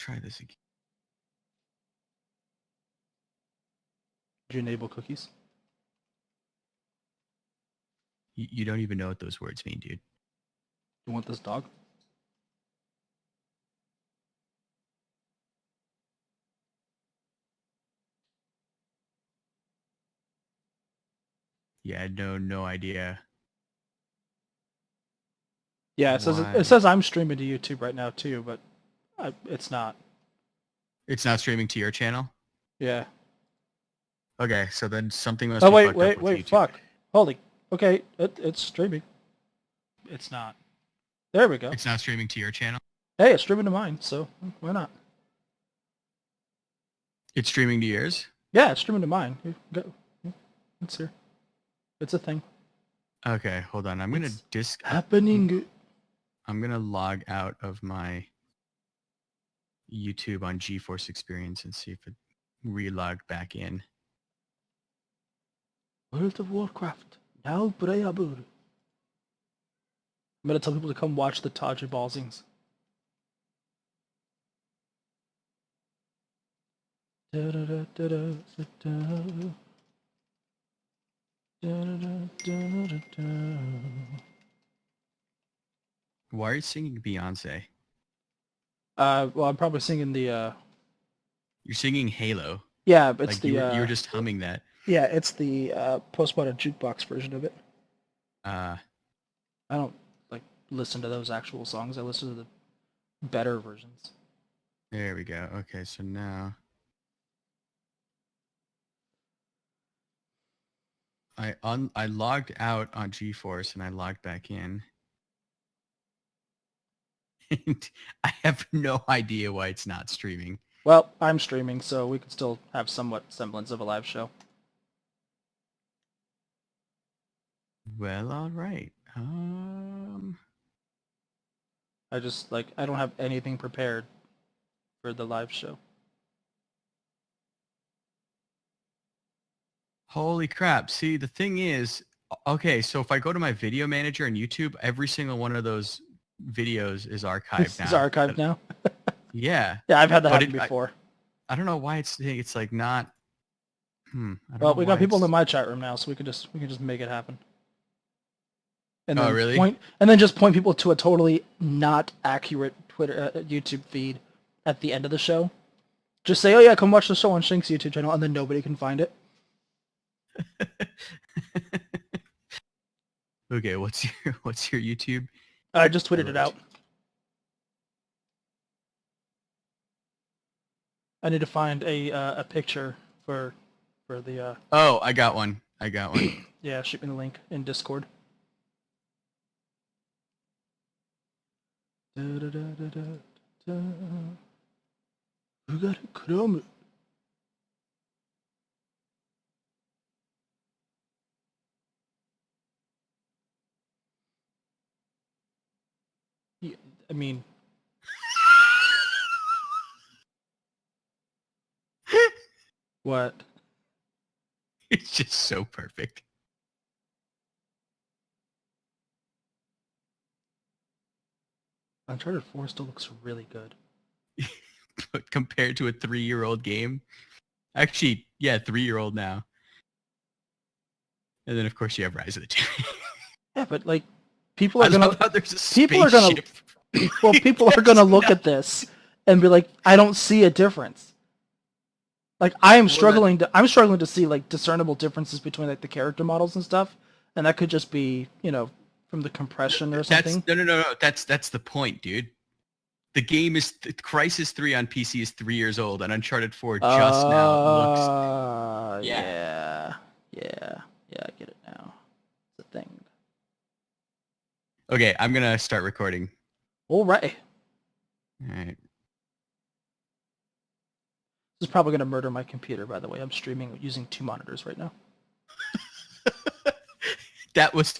try this again. Did you enable cookies? You don't even know what those words mean, dude. You want this dog? Yeah, no idea. Yeah, it says I'm streaming to YouTube right now too, but it's not. It's not streaming to your channel? Yeah. Okay, so then something must Oh be wait, fucked up with YouTube. fuck. Holy. Okay, it's streaming. It's not. There we go. It's not streaming to your channel? Hey, it's streaming to mine, so why not? It's streaming to yours? Yeah, it's streaming to mine. It's here. It's a thing. Okay, hold on. I'm gonna happening. I'm gonna log out of my YouTube on GeForce Experience and see if it relogged back in. World of Warcraft. Now playable. I'm gonna tell people to come watch the Taji Ballsings. Why are you singing Beyonce? Well, I'm probably singing the. You're singing Halo. Yeah, it's like the. You were just humming that. Yeah, it's the Postmodern Jukebox version of it. I don't listen to those actual songs. I listen to the better versions. There we go. Okay, so now I logged out on GeForce and I logged back in. And I have no idea why it's not streaming. Well, I'm streaming, so we can still have somewhat semblance of a live show. Well, all right. I don't have anything prepared for the live show. Holy crap. See, the thing is, okay, so if I go to my video manager on YouTube, every single one of those videos is archived now. It's archived now? Yeah. Yeah, I've had that happen before. I don't know why it's like not. Well, we got people in my chat room now, so we can just make it happen. And then really? Just point people to a totally not accurate Twitter YouTube feed at the end of the show. Just say, "Oh yeah, come watch the show on Shink's YouTube channel," and then nobody can find it. Okay, what's your YouTube? I just tweeted it out. I need to find a picture for the. Oh, I got one. Yeah, shoot me the link in Discord. Who got it? Chrome. Yeah, I mean. What? It's just so perfect. Uncharted 4 still looks really good. But compared to a 3-year-old game? Actually, yeah, 3-year-old now. And then of course you have Rise of the Tomb. Yeah, but people are gonna look at this and be like, I don't see a difference. I am struggling to see discernible differences between the character models and stuff, and that could just be from the compression or something. No. That's the point, dude. The game is Crysis 3 on PC is 3 years old, and Uncharted 4 just now looks. Yeah, I get it now. It's a thing. Okay, I'm gonna start recording. All right. All right. This is probably gonna murder my computer. By the way, I'm streaming using 2 monitors right now. That was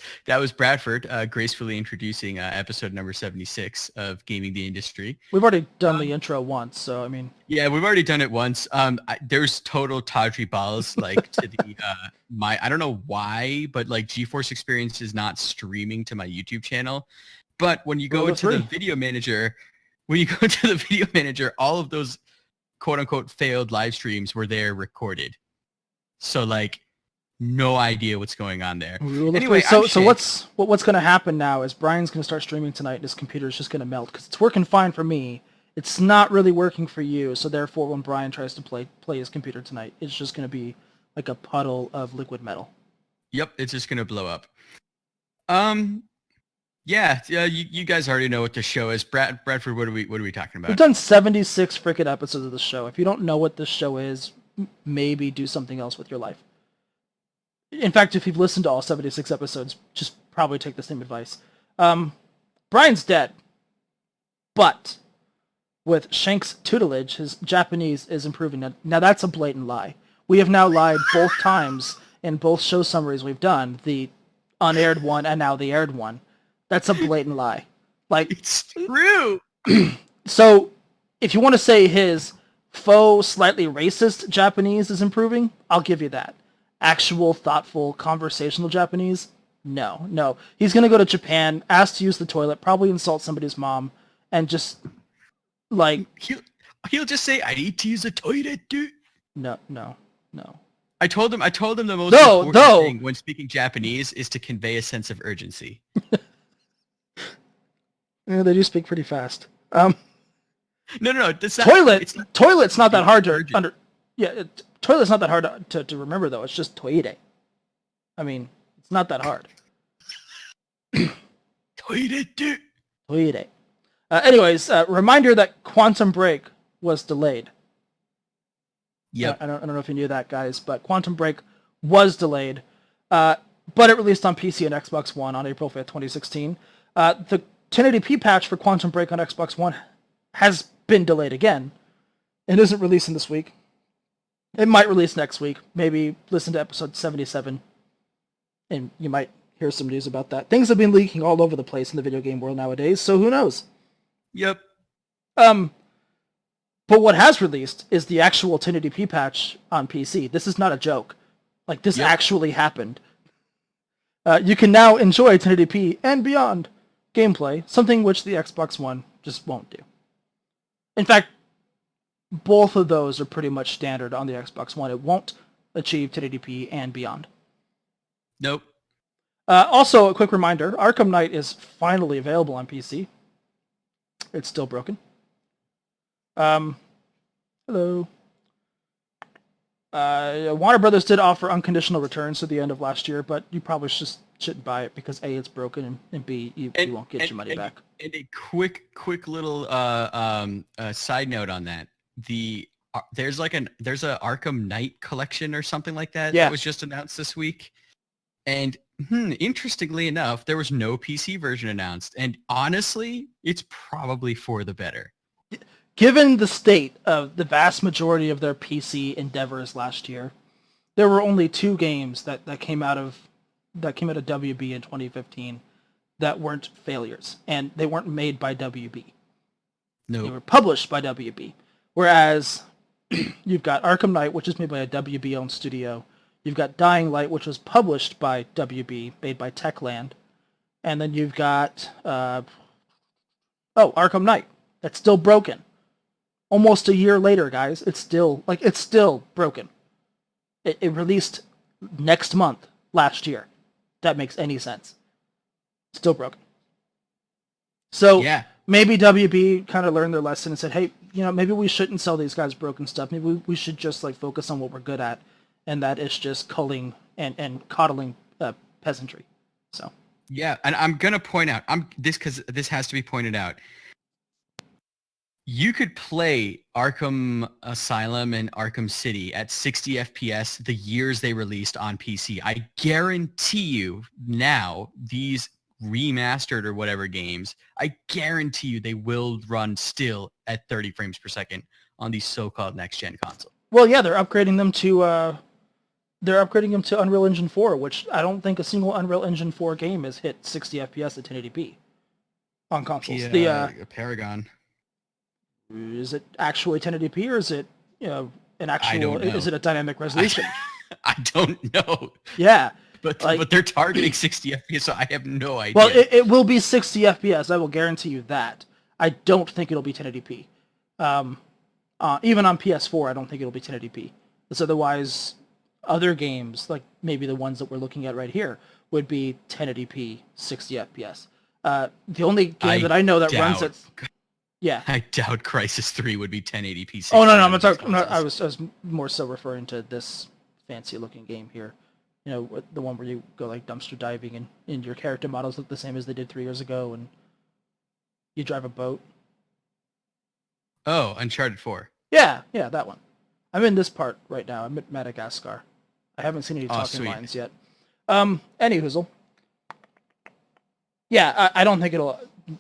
Bradford gracefully introducing episode number 76 of Gaming the Industry. We've already done the intro once, so I mean. Yeah, we've already done it once. There's total tawdry balls to the I don't know why, but GeForce Experience is not streaming to my YouTube channel. But when you go into the video manager, when you go to the video manager, all of those quote unquote failed live streams were there recorded. So like, no idea what's going on there. Anyway, so what's going to happen now is Brian's going to start streaming tonight and his computer is just going to melt because it's working fine for me. It's not really working for you. So therefore, when Brian tries to play his computer tonight, it's just going to be like a puddle of liquid metal. Yep, it's just going to blow up. Yeah, you guys already know what the show is. Bradford, what are we talking about? We've done 76 freaking episodes of the show. If you don't know what this show is, maybe do something else with your life. In fact, if you've listened to all 76 episodes, just probably take the same advice. Brian's dead. But with Shank's tutelage, his Japanese is improving. Now that's a blatant lie. We have now lied both times in both show summaries we've done, the unaired one and now the aired one. That's a blatant lie. Like, it's true. So, if you want to say his faux, slightly racist Japanese is improving, I'll give you that. Actual, thoughtful, conversational Japanese? No. He's going to go to Japan, ask to use the toilet, probably insult somebody's mom, and just, like... He'll just say, I need to use the toilet, dude. No. I told him the most important thing when speaking Japanese is to convey a sense of urgency. Yeah, they do speak pretty fast. No. That's not, Toilet's not that hard to under... Yeah, toilet's not that hard to remember, though. It's just toire. I mean, it's not that hard. Toire. Anyways, reminder that Quantum Break was delayed. Yep. I don't know if you knew that, guys, but Quantum Break was delayed, but it released on PC and Xbox One on April 5th, 2016. The 1080p patch for Quantum Break on Xbox One has been delayed again. It isn't releasing this week. It might release next week. Maybe listen to episode 77, and you might hear some news about that. Things have been leaking all over the place in the video game world nowadays, so who knows? Yep. But what has released is the actual 1080p patch on PC. This is not a joke. Like, this actually happened. You can now enjoy 1080p and beyond gameplay, something which the Xbox One just won't do. In fact, both of those are pretty much standard on the Xbox One. It won't achieve 1080p and beyond. Nope. Also, a quick reminder, Arkham Knight is finally available on PC. It's still broken. Hello. Warner Brothers did offer unconditional returns to the end of last year, but you probably just shouldn't buy it because A, it's broken, and B, you won't get your money back. And a quick little side note on that. There's a Arkham Knight collection or something like that that was just announced this week. And interestingly enough, there was no PC version announced. And honestly, it's probably for the better. Given the state of the vast majority of their PC endeavors last year, there were only 2 games that came out of WB in 2015 that weren't failures, and they weren't made by WB. No, they were published by WB. Whereas you've got Arkham Knight, which is made by a WB-owned studio. You've got Dying Light, which was published by WB, made by Techland, and then you've got Arkham Knight. That's still broken. Almost a year later, guys, it's still broken. It released next month, last year. If that makes any sense. Still broken. So maybe WB kind of learned their lesson and said, hey, maybe we shouldn't sell these guys broken stuff. Maybe we should just focus on what we're good at, and that is just culling and coddling peasantry. So yeah, and I'm gonna point out because this has to be pointed out. You could play Arkham Asylum and Arkham City at 60 FPS the years they released on PC. I guarantee you now, these remastered or whatever games, I guarantee you they will run still at 30 frames per second on these so-called next-gen consoles. Well, yeah, they're upgrading them to Unreal Engine 4, which I don't think a single Unreal Engine 4 game has hit 60 FPS at 1080p on consoles. Paragon. Is it actually 1080p or is it an actual? Is it a dynamic resolution? I don't know. Yeah, but they're targeting 60 FPS, so I have no idea. Well, it will be 60 FPS. I will guarantee you that. I don't think it'll be 1080p. Even on PS4, I don't think it'll be 1080p. Because otherwise, other games, like maybe the ones that we're looking at right here, would be 1080p, 60 FPS. The only game that I know that runs at... Yeah. I doubt Crysis 3 would be 1080p. 60 Oh, no, I'm not talking... I was more so referring to this fancy-looking game here. You know, the one where you go, like, dumpster diving and your character models look the same as they did 3 years ago, and you drive a boat. Oh, Uncharted 4. Yeah, that one. I'm in this part right now. I'm at Madagascar. I haven't seen any talking lines yet. Any hoozle. Yeah, I don't think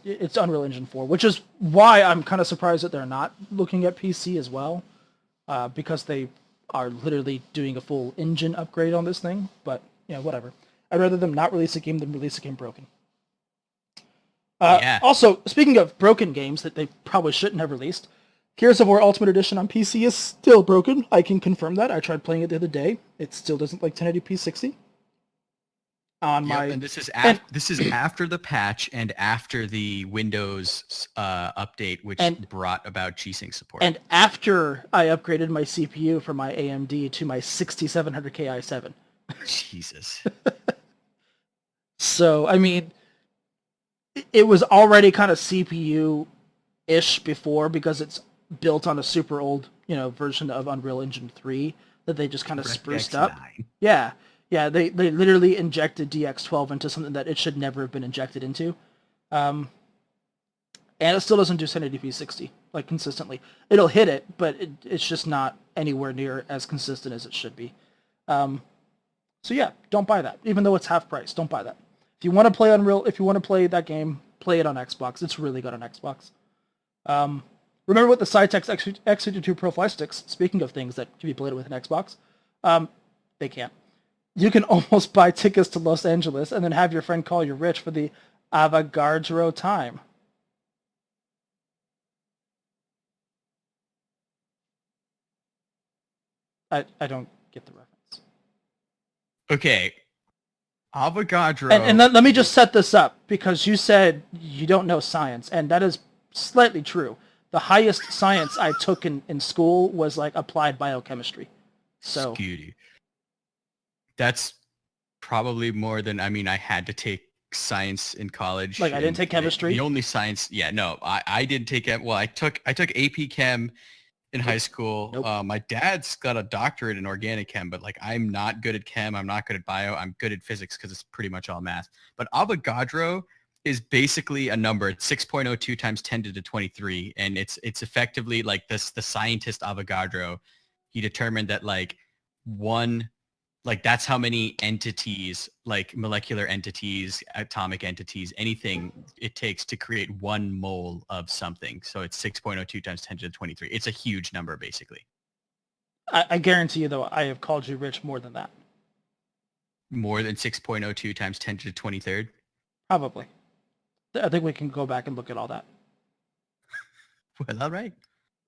it's Unreal Engine 4, which is why I'm kind of surprised that they're not looking at PC as well, because they are literally doing a full engine upgrade on this thing, but, you know, whatever. I'd rather them not release a game than release a game broken. Also, speaking of broken games that they probably shouldn't have released, Gears of War Ultimate Edition on PC is still broken. I can confirm that. I tried playing it the other day. It still doesn't like 1080p 60. And this is after the patch and after the Windows update, which brought about G-Sync support. And after I upgraded my CPU from my AMD to my 6700K i7. Jesus. So, I mean, it was already kind of CPU-ish before because it's built on a super old, you know, version of Unreal Engine 3 that they just kind of spruced up. Yeah, they literally injected DX12 into something that it should never have been injected into. And it still doesn't do 1080p 60, like, consistently. It'll hit it, but it's just not anywhere near as consistent as it should be. So yeah, don't buy that. Even though it's half price, don't buy that. If you want to play Unreal, if you want to play that game, play it on Xbox. It's really good on Xbox. Remember with the Cytex X52 Pro Fly Sticks, speaking of things that can be played with an Xbox, they can't. You can almost buy tickets to Los Angeles and then have your friend call you rich for the Avogadro time. I don't get the reference. Okay. Avogadro. And let me just set this up, because you said you don't know science, and that is slightly true. The highest science I took in school was, like, applied biochemistry. So... Scooty. That's probably more than, I mean, I had to take science in college. Like, I didn't take chemistry? The only science, I did take, well, I took AP Chem in high school. Nope. My dad's got a doctorate in organic chem, but, like, I'm not good at chem. I'm not good at bio. I'm good at physics because it's pretty much all math. But Avogadro is basically a number. It's 6.02 times 10 to the 23. And it's effectively, like, the scientist Avogadro. He determined that, like, that's how many entities, like molecular entities, atomic entities, anything it takes to create 1 mole of something. So it's 6.02 times 10 to the 23. It's a huge number, basically. I guarantee you, though, I have called you rich more than that. More than 6.02 times 10 to the 23rd? Probably. I think we can go back and look at all that. Well, all right.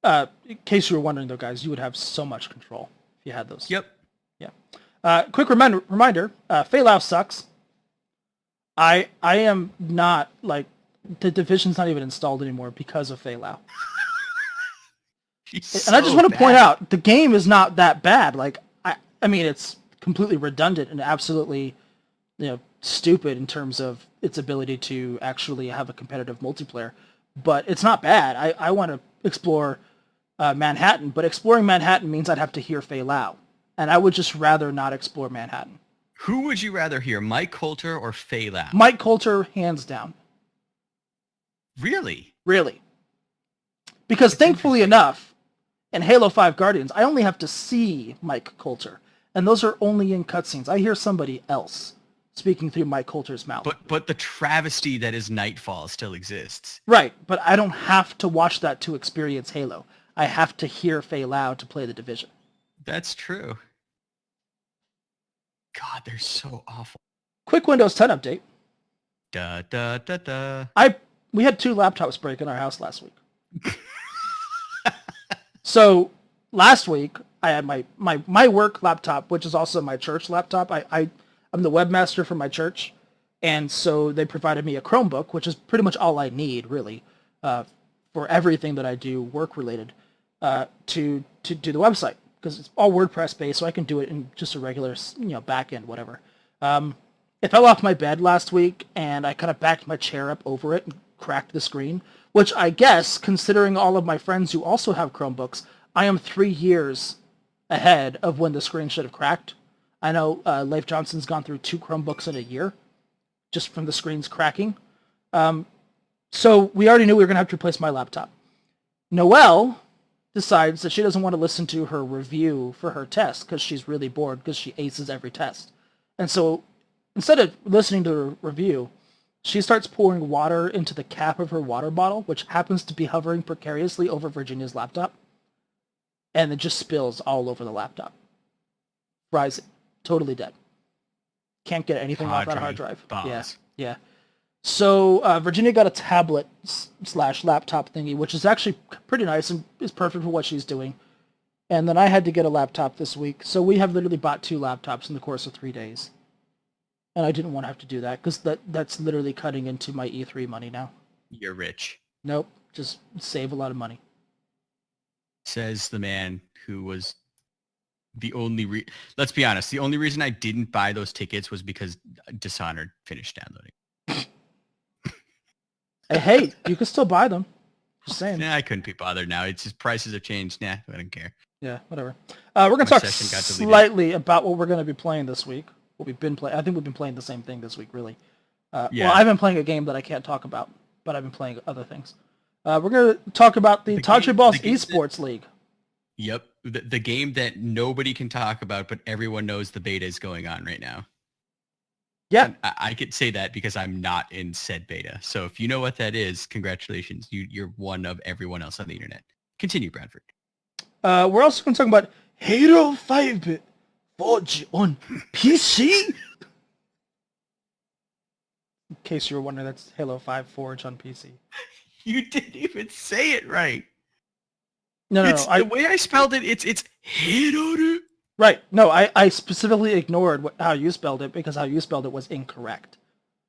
In case you were wondering, though, guys, you would have so much control if you had those. Yep. Yeah. Quick reminder, Fallout sucks. I am not, like, the Division's not even installed anymore because of Fallout. And I just want to point out, the game is not that bad. Like, I mean, it's completely redundant and absolutely, you know, stupid in terms of its ability to actually have a competitive multiplayer. But it's not bad. I want to explore Manhattan, but exploring Manhattan means I'd have to hear Fallout. And I would just rather not explore Manhattan. Who would you rather hear, Mike Coulter or Fallout? Mike Coulter, hands down. Really? Really. Because thankfully enough, in Halo 5 Guardians, I only have to see Mike Coulter. And those are only in cutscenes. I hear somebody else speaking through Mike Coulter's mouth. But the travesty that is Nightfall still exists. Right, but I don't have to watch that to experience Halo. I have to hear Fallout to play the Division. That's true. God, they're so awful. Quick Windows 10 update. We had 2 laptops break in our house last week. So last week I had my work laptop, which is also my church laptop. I'm the webmaster for my church, and so they provided me a Chromebook, which is pretty much all I need, really, for everything that I do work related to do the website because it's all WordPress based, so I can do it in just a regular back end whatever. It fell off my bed last week, and I kind of backed my chair up over it and cracked the screen, which I guess, considering all of my friends who also have Chromebooks, I am 3 years ahead of when the screen should have cracked. I know Leif Johnson's gone through 2 Chromebooks in a year just from the screens cracking. So we already knew we were going to have to replace my laptop. Noelle decides that she doesn't want to listen to her review for her test because she's really bored because she aces every test. And so instead of listening to her review, she starts pouring water into the cap of her water bottle, which happens to be hovering precariously over Virginia's laptop. And it just spills all over the laptop. Fries it. Totally dead. Can't get anything off that hard drive. Boss. Yeah. So Virginia got a tablet / laptop thingy, which is actually pretty nice and is perfect for what she's doing. And then I had to get a laptop this week. So we have literally bought 2 laptops in the course of 3 days. And I didn't want to have to do that because that's literally cutting into my E3 money now. You're rich. Nope. Just save a lot of money. Says the man who was the only let's be honest, the only reason I didn't buy those tickets was because Dishonored finished downloading. Hey, you can still buy them. Just saying. Nah, I couldn't be bothered now. It's just prices have changed. Nah, I don't care. Yeah, whatever. We're going to talk slightly about what we're going to be playing this week. What we've been playing. I think we've been playing the same thing this week, really. Yeah. Well, I've been playing a game that I can't talk about, but I've been playing other things. We're going to talk about the Tachi Balls Esports League. Yep. The game that nobody can talk about, but everyone knows the beta is going on right now. Yeah. And I could say that because I'm not in said beta. So if you know what that is, congratulations. You're one of everyone else on the internet. Continue, Bradford. We're also going to talk about Halo 5 Forge on PC. In case you were wondering, that's Halo 5 Forge on PC. You didn't even say it right. No. The way I spelled it, it's Halo. Right. No, I specifically ignored how you spelled it because how you spelled it was incorrect.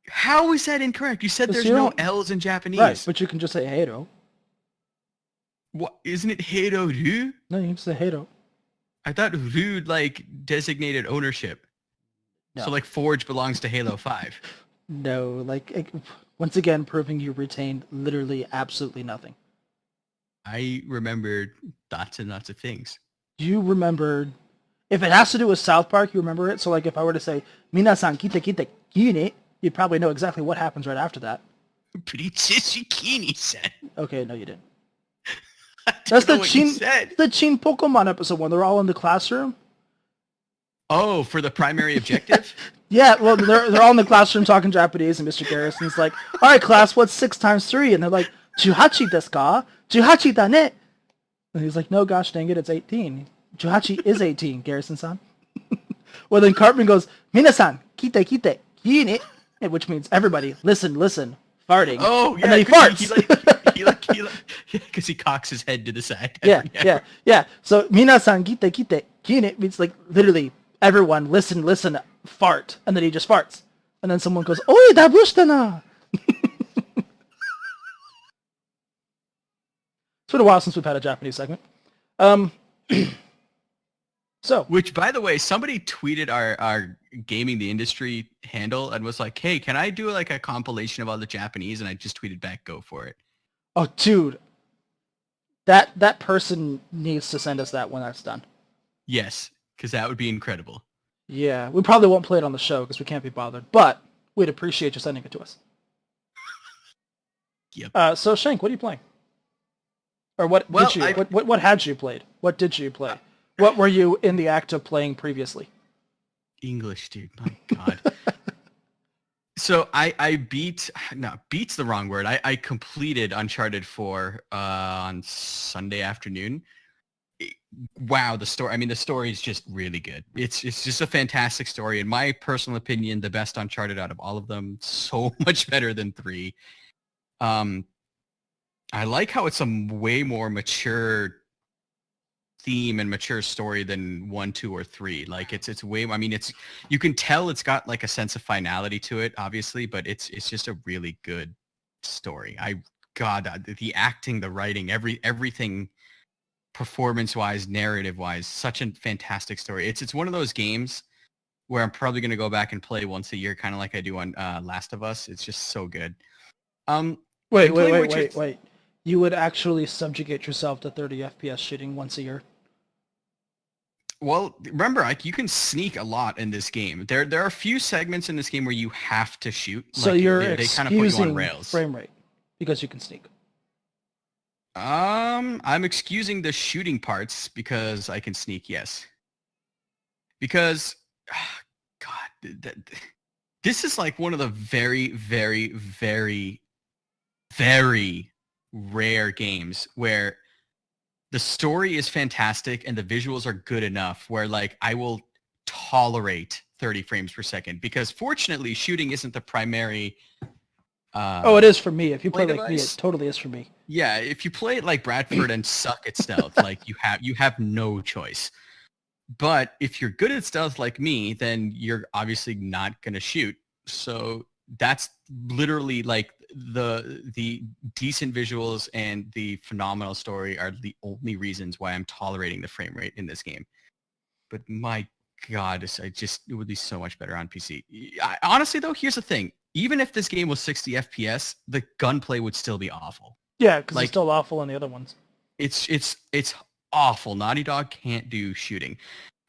How is that incorrect? You said there's no L's in Japanese. Right, but you can just say Halo. What? Isn't it Halo? No, you can say Halo. I thought Rude designated ownership. No. So Forge belongs to Halo 5. No, once again proving you retained literally absolutely nothing. I remembered lots and lots of things. You remembered, if it has to do with South Park, you remember it. So if I were to say Minasan kite kite kine, you'd probably know exactly what happens right after that. Kini-san. Okay, no, you didn't. That's the Chin Pokemon episode when they're all in the classroom. Oh, for the primary objective? Yeah, well, they're all in the classroom talking Japanese, and Mr. Garrison's like, all right, class, what's 6 times 3? And they're like, Juhachi desu ka? Juhachi da ne? And he's like, no, gosh dang it, it's 18. Juhachi is 18, Garrison-san. Well, then Cartman goes, Minasan, kite kite, kine, which means everybody, listen, farting. Oh, yeah. And then he farts. Because he cocks his head to the side. Yeah. So, Minasan, kite kite, kine means literally, everyone, listen, fart. And then he just farts. And then someone goes, Oi, dabushita na! It's been a while since we've had a Japanese segment. Which, by the way, somebody tweeted our Gaming the Industry handle and was like, hey, can I do a compilation of all the Japanese? And I just tweeted back, go for it. Oh, dude. That person needs to send us that when that's done. Yes, because that would be incredible. Yeah, we probably won't play it on the show because we can't be bothered, but we'd appreciate you sending it to us. Yep. So, Shank, what are you playing? Or what had you played? What did you play? What were you in the act of playing previously? English, dude. My God. So beat's the wrong word. I completed Uncharted 4 on Sunday afternoon. Wow, the story is just really good. It's just a fantastic story. In my personal opinion, the best Uncharted out of all of them. So much better than 3. I like how it's a way more mature theme and mature story than 1, 2, or 3. It's way. You can tell it's got a sense of finality to it, obviously, but it's just a really good story. I God, the acting, the writing, everything, performance-wise, narrative-wise, such a fantastic story. It's one of those games where I'm probably going to go back and play once a year, kind of like I do on Last of Us. It's just so good. Wait. You would actually subjugate yourself to 30 FPS shooting once a year? Well, remember, you can sneak a lot in this game. There are a few segments in this game where you have to shoot. So like, you're they kind of put you on rails. frame rate because you can sneak. I'm excusing the shooting parts because I can sneak. Yes. Because, God, this is like one of the very, very, very, very rare games where the story is fantastic and the visuals are good enough where like I will tolerate 30 frames per second, because fortunately shooting isn't the primary it is for me. If you play like me, device. it totally is for me. Yeah, if you play it like Bradford and suck at stealth, like you have no choice. But if you're good at stealth like me, then you're obviously not going to shoot. So that's literally like the decent visuals and the phenomenal story are the only reasons why I'm tolerating the frame rate in this game. But my God, it would be so much better on PC. Honestly, though, here's the thing. Even if this game was 60 FPS, the gunplay would still be awful. Yeah, because Like, it's still awful in the other ones. It's awful. Naughty Dog can't do shooting.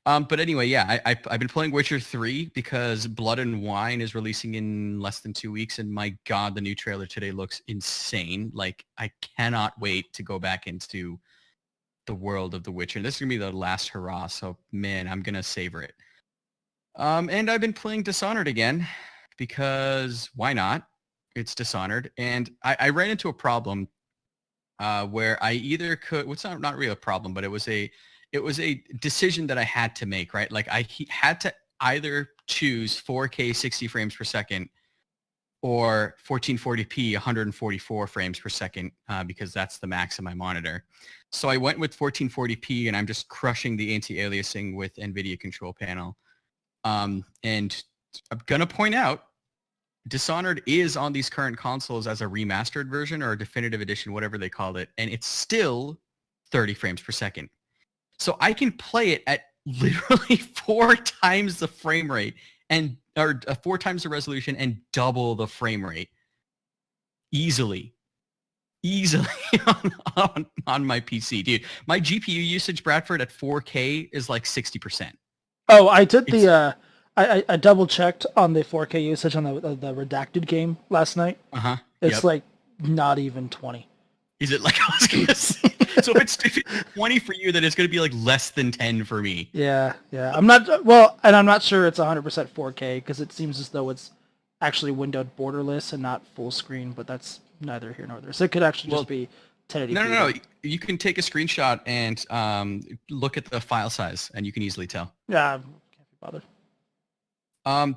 But anyway, yeah, I've been playing Witcher 3 because Blood and Wine is releasing in less than 2 weeks, and my God, the new trailer today looks insane. Like, I cannot wait to go back into the world of The Witcher. This is gonna be the last hurrah, so man, I'm gonna savor it. And I've been playing Dishonored again because why not? It's Dishonored, and I ran into a problem where I either could. What's not really a problem, but it was a decision that I had to make, right? Like had to either choose 4K 60 frames per second or 1440p 144 frames per second because that's the max of my monitor. So I went with 1440p, and I'm just crushing the anti-aliasing with NVIDIA control panel. And I'm going to point out, Dishonored is on these current consoles as a remastered version or a definitive edition, whatever they called it, and it's still 30 frames per second. So I can play it at literally 4 times the frame rate or 4 times the resolution and double the frame rate easily on my PC, dude. My GPU usage, Bradford, at 4K is like 60%. Oh, I did I double checked on the 4K usage on the redacted game last night. It's like not even 20. Is it like I was gonna say? So if it's 20 for you, then it's gonna be like less than 10 for me. Yeah. I'm not sure it's 100% 4K because it seems as though it's actually windowed borderless and not full screen, but that's neither here nor there. So it could actually just be 1080p. No. You can take a screenshot and look at the file size, and you can easily tell. Yeah, can't be bothered.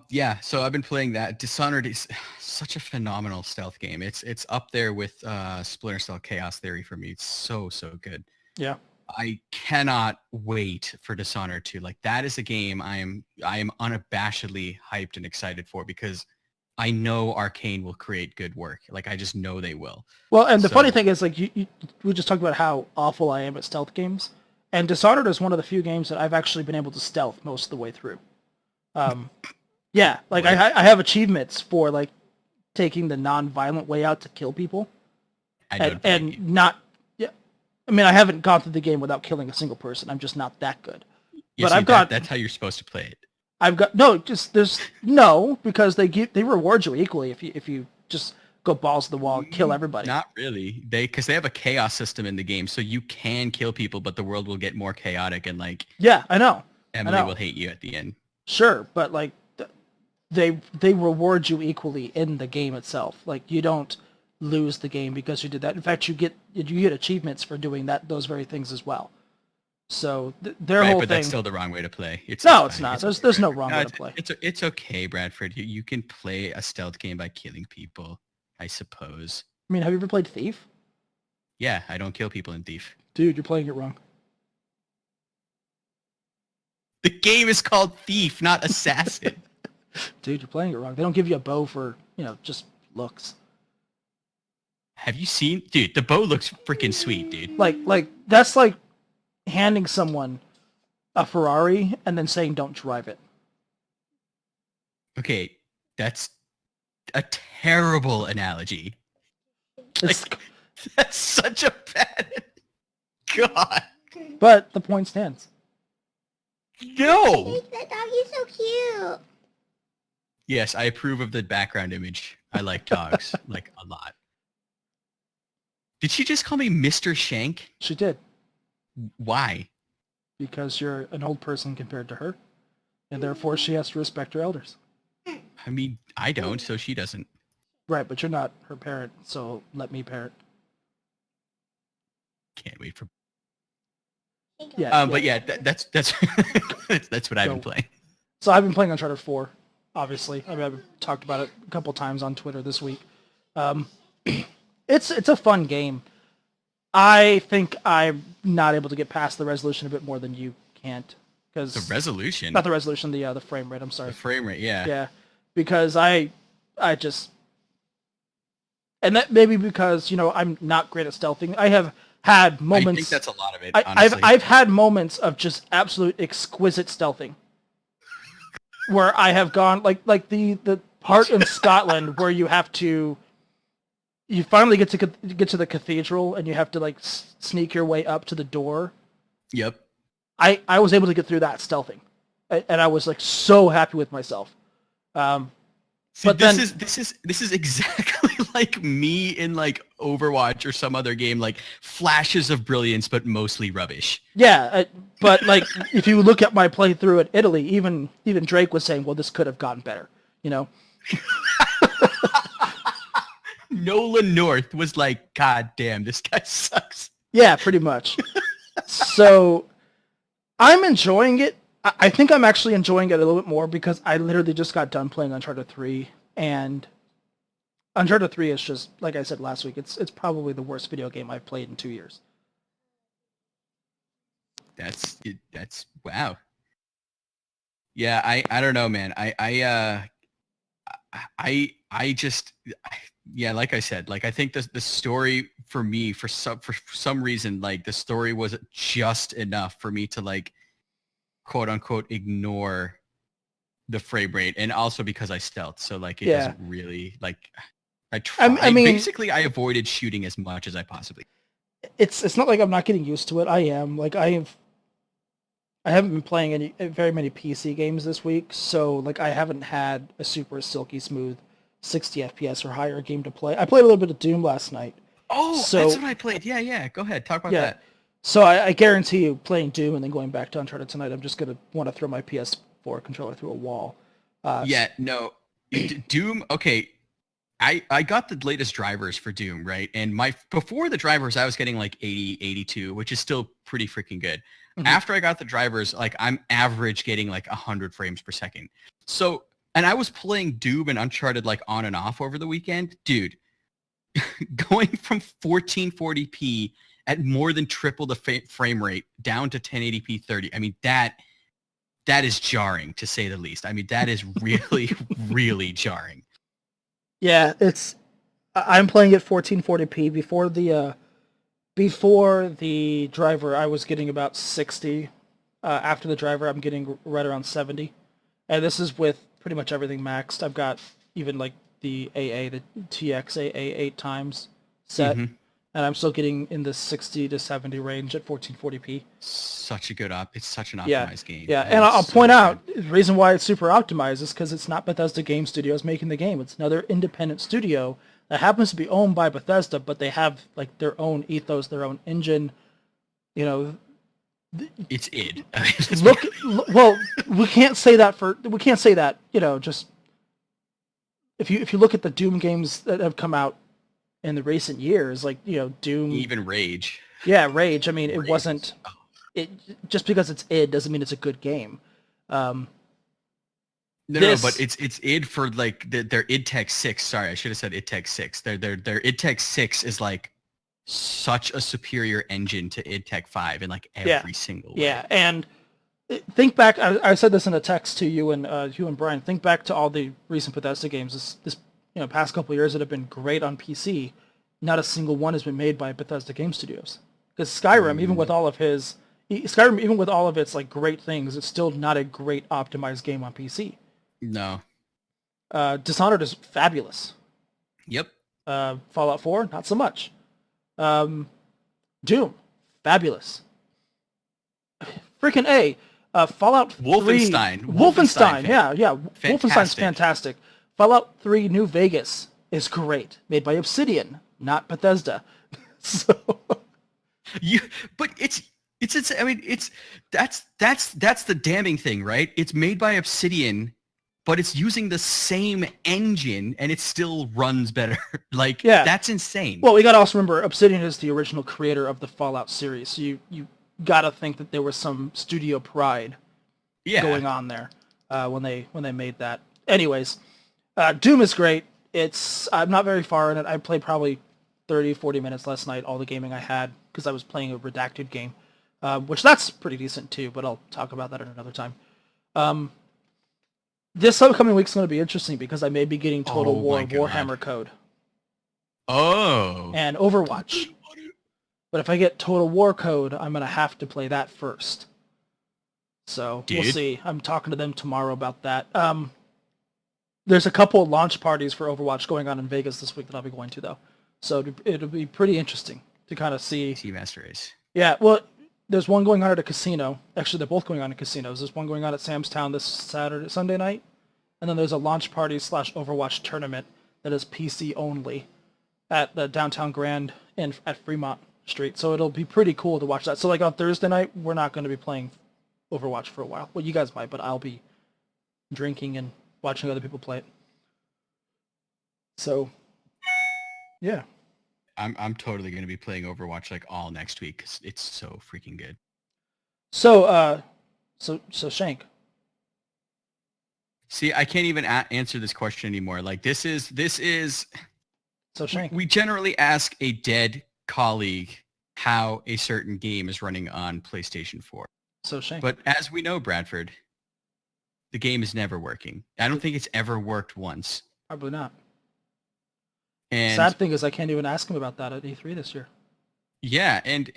Yeah, so I've been playing that. Dishonored is such a phenomenal stealth game. It's up there with Splinter Cell Chaos Theory for me. It's so good. Yeah. I cannot wait for Dishonored 2. Like, that is a game I am unabashedly hyped and excited for because I know Arcane will create good work. Like, I just know they will. Well, and the funny thing is, like, we just talked about how awful I am at stealth games, and Dishonored is one of the few games that I've actually been able to stealth most of the way through. Yeah, like I have achievements for like taking the non-violent way out to kill people, and not. Yeah, I mean, I haven't gone through the game without killing a single person. I'm just not that good. Yeah, but that's how you're supposed to play it. I've got because they reward you equally if you just go balls to the wall and kill everybody. Not really. Because they have a chaos system in the game, so you can kill people, but the world will get more chaotic and like. Yeah, I know. Emily will hate you at the end. Sure, but like they reward you equally in the game itself. Like, you don't lose the game because you did that. In fact, you get achievements for doing those very things as well. So their whole thing. But that's still the wrong way to play. It's not. There's no wrong way to play. It's okay, Bradford. You can play a stealth game by killing people, I suppose. I mean, have you ever played Thief? Yeah, I don't kill people in Thief. Dude, you're playing it wrong. The game is called Thief, not Assassin. Dude, you're playing it wrong. They don't give you a bow for, just looks. Have you seen, dude? The bow looks freaking sweet, dude. Like that's like handing someone a Ferrari and then saying don't drive it. Okay, that's a terrible analogy. It's, Like, that's such a bad. God. but the point stands. No. That dog is so cute. Yes, I approve of the background image. I like dogs like a lot. Did she just call me Mr. Shank? She did. Why? Because you're an old person compared to her, and therefore she has to respect her elders. I mean, I don't, so she doesn't. Right, but you're not her parent, so let me parent. Can't wait for. Yeah. But yeah, that's that's what I've been playing. So I've been playing Uncharted 4, obviously. I mean, I've talked about it a couple times on Twitter this week. It's a fun game. I think I'm not able to get past the resolution a bit more than you can't. Cause The resolution? Not the resolution, the frame rate, I'm sorry. The frame rate, yeah. Yeah, because I just... And that maybe because, I'm not great at stealthing. I have had moments... I think that's a lot of it, honestly. I've had moments of just absolute exquisite stealthing. Where I have gone... Like the part in Scotland where you have to... You finally get to the cathedral and you have to sneak your way up to the door. Yep. I was able to get through that stealthing, and I was so happy with myself. See, but this is exactly like me in Overwatch or some other game, flashes of brilliance but mostly rubbish. Yeah, but if you look at my playthrough at Italy, even Drake was saying, "Well, this could have gotten better," Nolan North was like, "God damn, this guy sucks." Yeah, pretty much. So I'm enjoying it. I think I'm actually enjoying it a little bit more because I literally just got done playing Uncharted 3, and Uncharted 3 is just, like I said last week, it's probably the worst video game I've played in 2 years. That's wow. Yeah, I don't know, man. I just yeah, like I said, I think the story for me for some reason the story wasn't just enough for me to quote unquote ignore the frame rate, and also because I stealth, so it doesn't really I try. I mean, basically I avoided shooting as much as I possibly. It's not like I'm not getting used to it. I am I haven't been playing very many PC games this week, so I haven't had a super silky smooth 60 FPS or higher game to play. I played a little bit of Doom last night. Oh, so, that's what I played. Yeah. Go ahead. Talk about that. So I guarantee you, playing Doom and then going back to Uncharted tonight, I'm just going to want to throw my PS4 controller through a wall. No. Doom, okay. I got the latest drivers for Doom, right? And before the drivers, I was getting 80, 82, which is still pretty freaking good. Mm-hmm. After I got the drivers, I'm average getting 100 frames per second. So, and I was playing Doom and Uncharted on and off over the weekend. Dude, going from 1440p at more than triple the frame rate down to 1080p 30. I mean, that is jarring, to say the least. I mean, that is really, really jarring. Yeah, I'm playing at 1440p. Before the driver, I was getting about 60. After the driver, I'm getting right around 70. And this is with pretty much everything maxed. I've got even the TX AA 8 times set. Mm-hmm. And I'm still getting in the 60 to 70 range at 1440p. Such a good it's such an optimized game. Yeah, and I'll point out, the reason why it's super optimized is because it's not Bethesda Game Studios making the game. It's another independent studio that happens to be owned by Bethesda, but they have their own ethos, their own engine. It's id. Well, we can't say that. Just if you look at the Doom games that have come out in the recent years, Doom, even Rage. Yeah, Rage. I mean, it wasn't. It just because it's id doesn't mean it's a good game. No, but it's id for their id Tech 6. Sorry, I should have said id Tech 6. Their id Tech 6 is such a superior engine to id Tech 5 in every single way. Yeah, and think back. I said this in a text to you and Brian. Think back to all the recent Bethesda games this past couple of years that have been great on PC, not a single one has been made by Bethesda Game Studios. Because Skyrim, even with all of its like great things, it's still not a great optimized game on PC. No. Dishonored is fabulous. Yep. Fallout 4, not so much. Doom, fabulous. Freaking A. Fallout 3... Wolfenstein, yeah. Fantastic. Wolfenstein's fantastic. Fallout 3 New Vegas is great. Made by Obsidian, not Bethesda. So... But I mean, that's the damning thing, right? It's made by Obsidian, but it's using the same engine and it still runs better. Like, yeah. That's insane. Well, we gotta also remember Obsidian is the original creator of the Fallout series, so you gotta think that there was some studio pride going on there when they made that. Anyways, Doom is great. I'm not very far in it. I played probably 30, 40 minutes last night, all the gaming I had, because I was playing a redacted game, which that's pretty decent too, but I'll talk about that at another time. This upcoming week's going to be interesting because I may be getting Total War Warhammer code. Oh. And Overwatch. But if I get Total War code, I'm going to have to play that first. So we'll see. I'm talking to them tomorrow about that. There's a couple of launch parties for Overwatch going on in Vegas this week that I'll be going to, though. So it'll be pretty interesting to kind of see. Seamaster Race. Yeah, well, there's one going on at a casino. Actually, they're both going on at casinos. There's one going on at Sam's Town this Sunday night. And then there's a launch party / Overwatch tournament that is PC only at the Downtown Grand at Fremont Street. So it'll be pretty cool to watch that. So like on Thursday night, we're not going to be playing Overwatch for a while. Well, you guys might, but I'll be drinking and watching other people play it. So, yeah. I'm totally going to be playing Overwatch like all next week because it's so freaking good. So Shank. See, I can't even answer this question anymore. Like this is. So Shank. We generally ask a dead colleague how a certain game is running on PlayStation 4. So Shank. But as we know, Bradford, the game is never working. I don't think it's ever worked once. Probably not. And sad thing is I can't even ask him about that at E3 this year. Yeah, and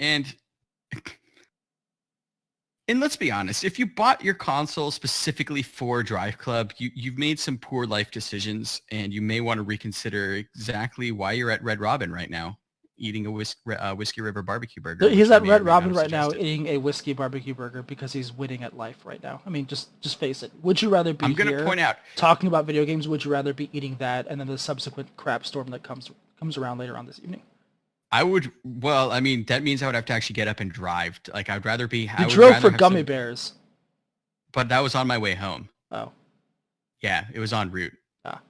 let's be honest, if you bought your console specifically for Drive Club, you've made some poor life decisions, and you may want to reconsider exactly why you're at Red Robin right now, eating a Whiskey River barbecue burger. He's at Red Robin right now eating a whiskey barbecue burger because he's winning at life right now. I mean, just face it. Would you rather be here point out talking about video games? Would you rather be eating that and then the subsequent crap storm that comes around later on this evening? I would. Well, I mean, that means I would have to actually get up and drive. Like, I'd rather be. You drove for gummy bears. But that was on my way home. Oh. Yeah, it was en route. Ah.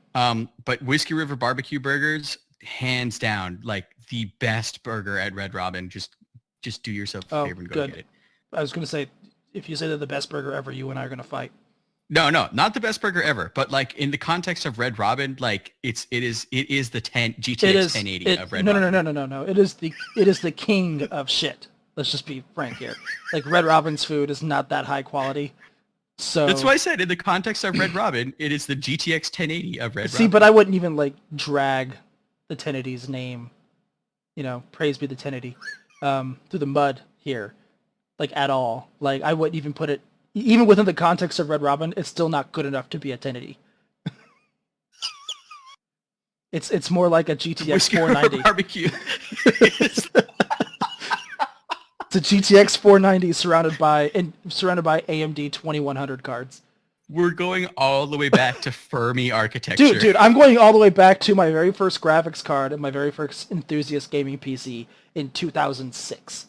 But Whiskey River barbecue burgers, hands down, like the best burger at Red Robin. Just do yourself a favor and go get it. I was going to say, if you say they're the best burger ever, you and I are going to fight. No, not the best burger ever, but like in the context of Red Robin, like it is the GTX 1080 of Red Robin. No. It is the king of shit. Let's just be frank here. Like Red Robin's food is not that high quality. So that's why I said in the context of Red Robin, it is the GTX 1080 of Red Robin. See, but I wouldn't even like drag the 1080's name, praise be the 1080, through the mud here, like at all. Like I wouldn't even put it. Even within the context of Red Robin, it's still not good enough to be a 1080. It's more like a GTX 490. Barbecue. It's a GTX 490 surrounded by AMD 2100 cards. We're going all the way back to Fermi architecture. Dude, I'm going all the way back to my very first graphics card and my very first enthusiast gaming PC in 2006.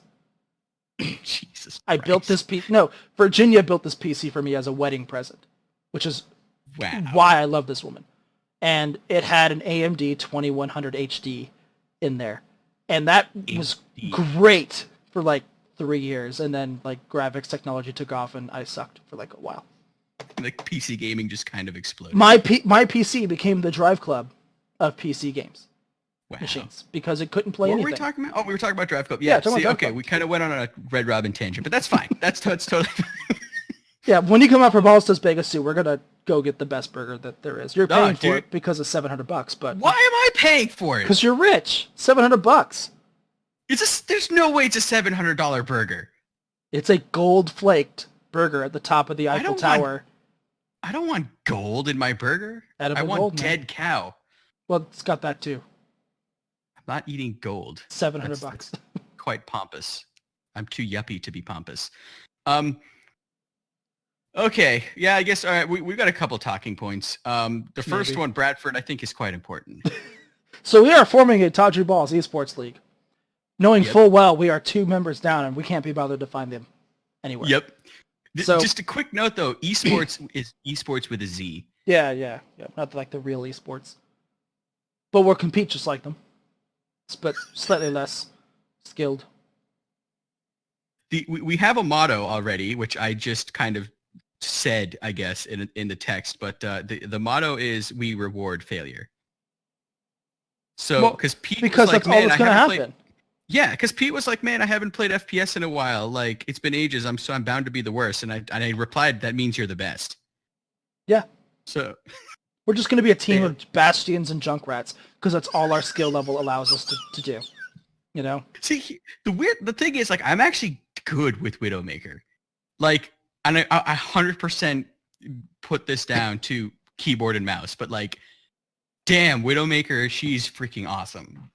Jesus Christ. I built this PC. No, Virginia built this PC for me as a wedding present, which is why I love this woman. And it had an AMD 2100 HD in there. And that was great for like 3 years. And then like graphics technology took off and I sucked for like a while. Like PC gaming just kind of exploded. My PC became the Drive Club of PC games. Machines because it couldn't play anything. What were we talking about? Oh, we were talking about Drive Club. Yeah. See, okay, we kind of went on a Red Robin tangent, but that's fine. That's totally fine. Yeah, when you come out for Balls Does Vegas 2, we're gonna go get the best burger that there is. You're No, paying for dude. it because of $700, but Why am I paying for it? because you're rich. $700. There's no way it's a $700 burger. It's a gold flaked burger at the top of the Eiffel don't Tower. I don't want gold in my burger. Edible I want gold, man. dead cow. Well, it's got that too. I'm not eating gold. $700. That's quite pompous. I'm too yuppie to be pompous. Okay, yeah, I guess, all right, we've got a couple talking points. The first Maybe. one, Bradford, I think is quite important. So we are forming a Tawdry Balls esports league, knowing Yep. full well we are 2 members down and we can't be bothered to find them anywhere. Yep. So- Just a quick note, though. Esports is esports with a Z. Yeah. Not like the real esports. But we'll compete just like them. But slightly less skilled. We have a motto already, which I just kind of said, I guess, in the text. But the motto is we reward failure. So, Well, because Pete Because was like, that's all man, that's I going to haven't happen. played... Yeah, because Pete was like, man, I haven't played FPS in a while. Like, it's been ages. I'm bound to be the worst. And I replied, that means you're the best. Yeah. So, We're just going to be a team Yeah. of Bastions and Junkrats because that's all our skill level allows us to do. You know? see, the thing is, like, I'm actually good with Widowmaker. Like, and I 100% put this down to keyboard and mouse. But, like, damn, Widowmaker, she's freaking awesome.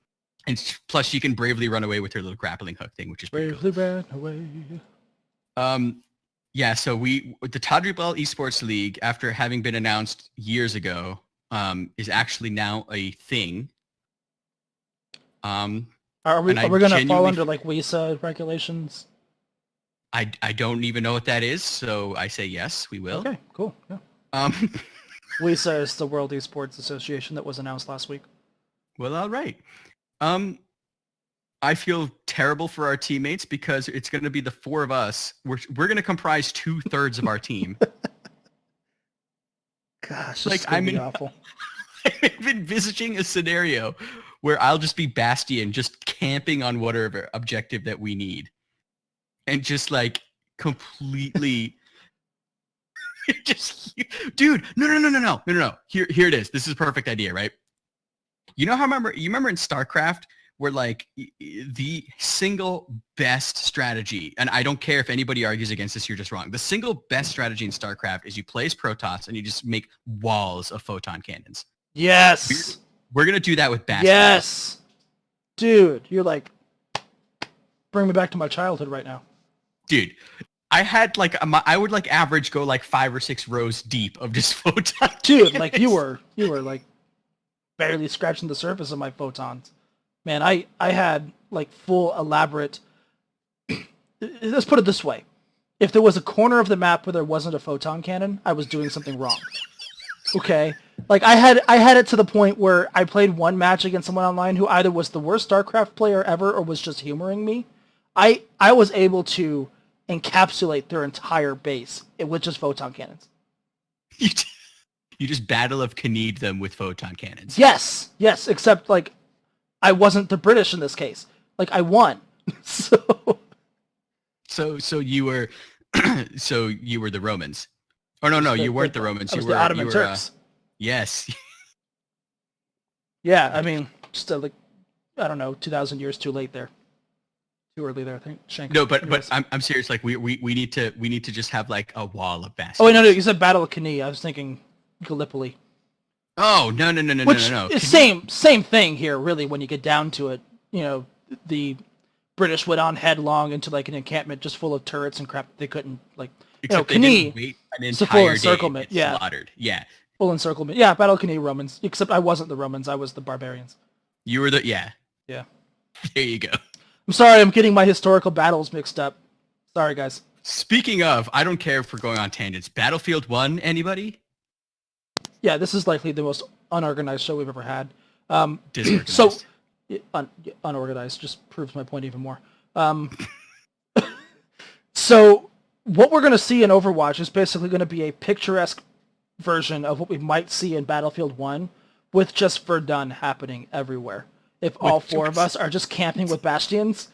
And plus, she can bravely run away with her little grappling hook thing, which is pretty cool. Bravely ran away. Yeah, so the Tawdry Ball Esports League, after having been announced years ago, is actually now a thing. Are we and I going to fall genuinely under like WISA regulations? I don't even know what that is, so I say yes, we will. Okay, cool. Yeah. WISA is the World Esports Association that was announced last week. Well, all right. I feel terrible for our teammates because it's going to be the 4 of us. We're going to comprise 2/3 of our team. Gosh, Like, this is gonna be I'm awful. I'm envisaging a scenario where I'll just be Bastion, just camping on whatever objective that we need. And just like completely dude, no. Here it is. This is a perfect idea, right? You remember in StarCraft where like the single best strategy, and I don't care if anybody argues against this, you're just wrong. The single best strategy in StarCraft is you place Protoss and you just make walls of photon cannons. Yes. We're going to do that with Bastion. Yes. Dude, you're like, bring me back to my childhood right now. Dude, I had like, I would like average go like 5 or 6 rows deep of just photon Dude, cannons. like you were like barely scratching the surface of my photons. Man, I had like full elaborate, let's put it this way. If there was a corner of the map where there wasn't a photon cannon, I was doing something wrong. Okay? Like I had it to the point where I played one match against someone online who either was the worst StarCraft player ever or was just humoring me. I was able to encapsulate their entire base with just photon cannons. You just Battle of Kneed them with photon cannons. Yes, except like I wasn't the British in this case. Like I won. So you were you were the Romans. Or no, you weren't the Romans. I was You were the Ottoman Turks. Yes. Yeah, I mean, just like I don't know, 2,000 years too late there. Too early there, I think. Shank. No, but I'm serious. Like we need to just have like a wall of bastions. Oh wait, no, you said Battle of Cannae. I was thinking Gallipoli. Oh no. Which is same thing here, really. When you get down to it, you know, the British went on headlong into like an encampment just full of turrets and crap. They couldn't like. Except you know, they Cannae. didn't wait an It's a full entire day encirclement, to get yeah. slaughtered. Yeah. Full encirclement. Yeah, Battle of Cannae Romans. Except I wasn't the Romans. I was the barbarians. You were the yeah. Yeah. There you go. I'm sorry, I'm getting my historical battles mixed up. Sorry, guys. Speaking of, I don't care if we're going on tangents. Battlefield 1, anybody? Yeah, this is likely the most unorganized show we've ever had. Disorganized. So, unorganized just proves my point even more. So, what we're going to see in Overwatch is basically going to be a picturesque version of what we might see in Battlefield 1 with just Verdun happening everywhere. If all 4 of us are just camping with Bastions.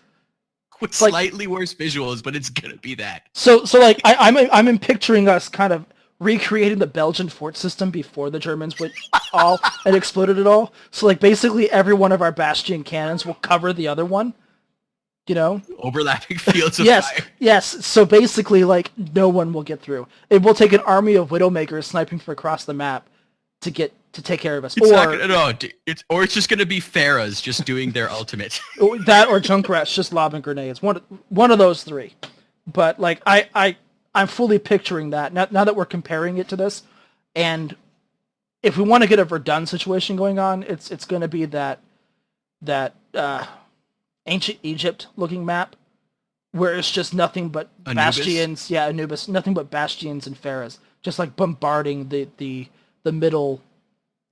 With like- slightly worse visuals, but it's gonna be that. So like I'm picturing us kind of recreating the Belgian fort system before the Germans went all and exploded it all. So like basically every one of our bastion cannons will cover the other one. You know? Overlapping fields of Yes, fire. yes. So basically, like, no one will get through. It will take an army of Widowmakers sniping from across the map to take care of us. It's not gonna, no, it's just gonna be Farahs just doing their ultimate. That or Junkrats just lobbing grenades. One of those three. But like I'm fully picturing that now that we're comparing it to this, and if we want to get a Verdun situation going on, it's going to be that ancient Egypt looking map where it's just nothing but Anubis? bastions. Yeah, Anubis, nothing but bastions and pharaohs, just like bombarding the middle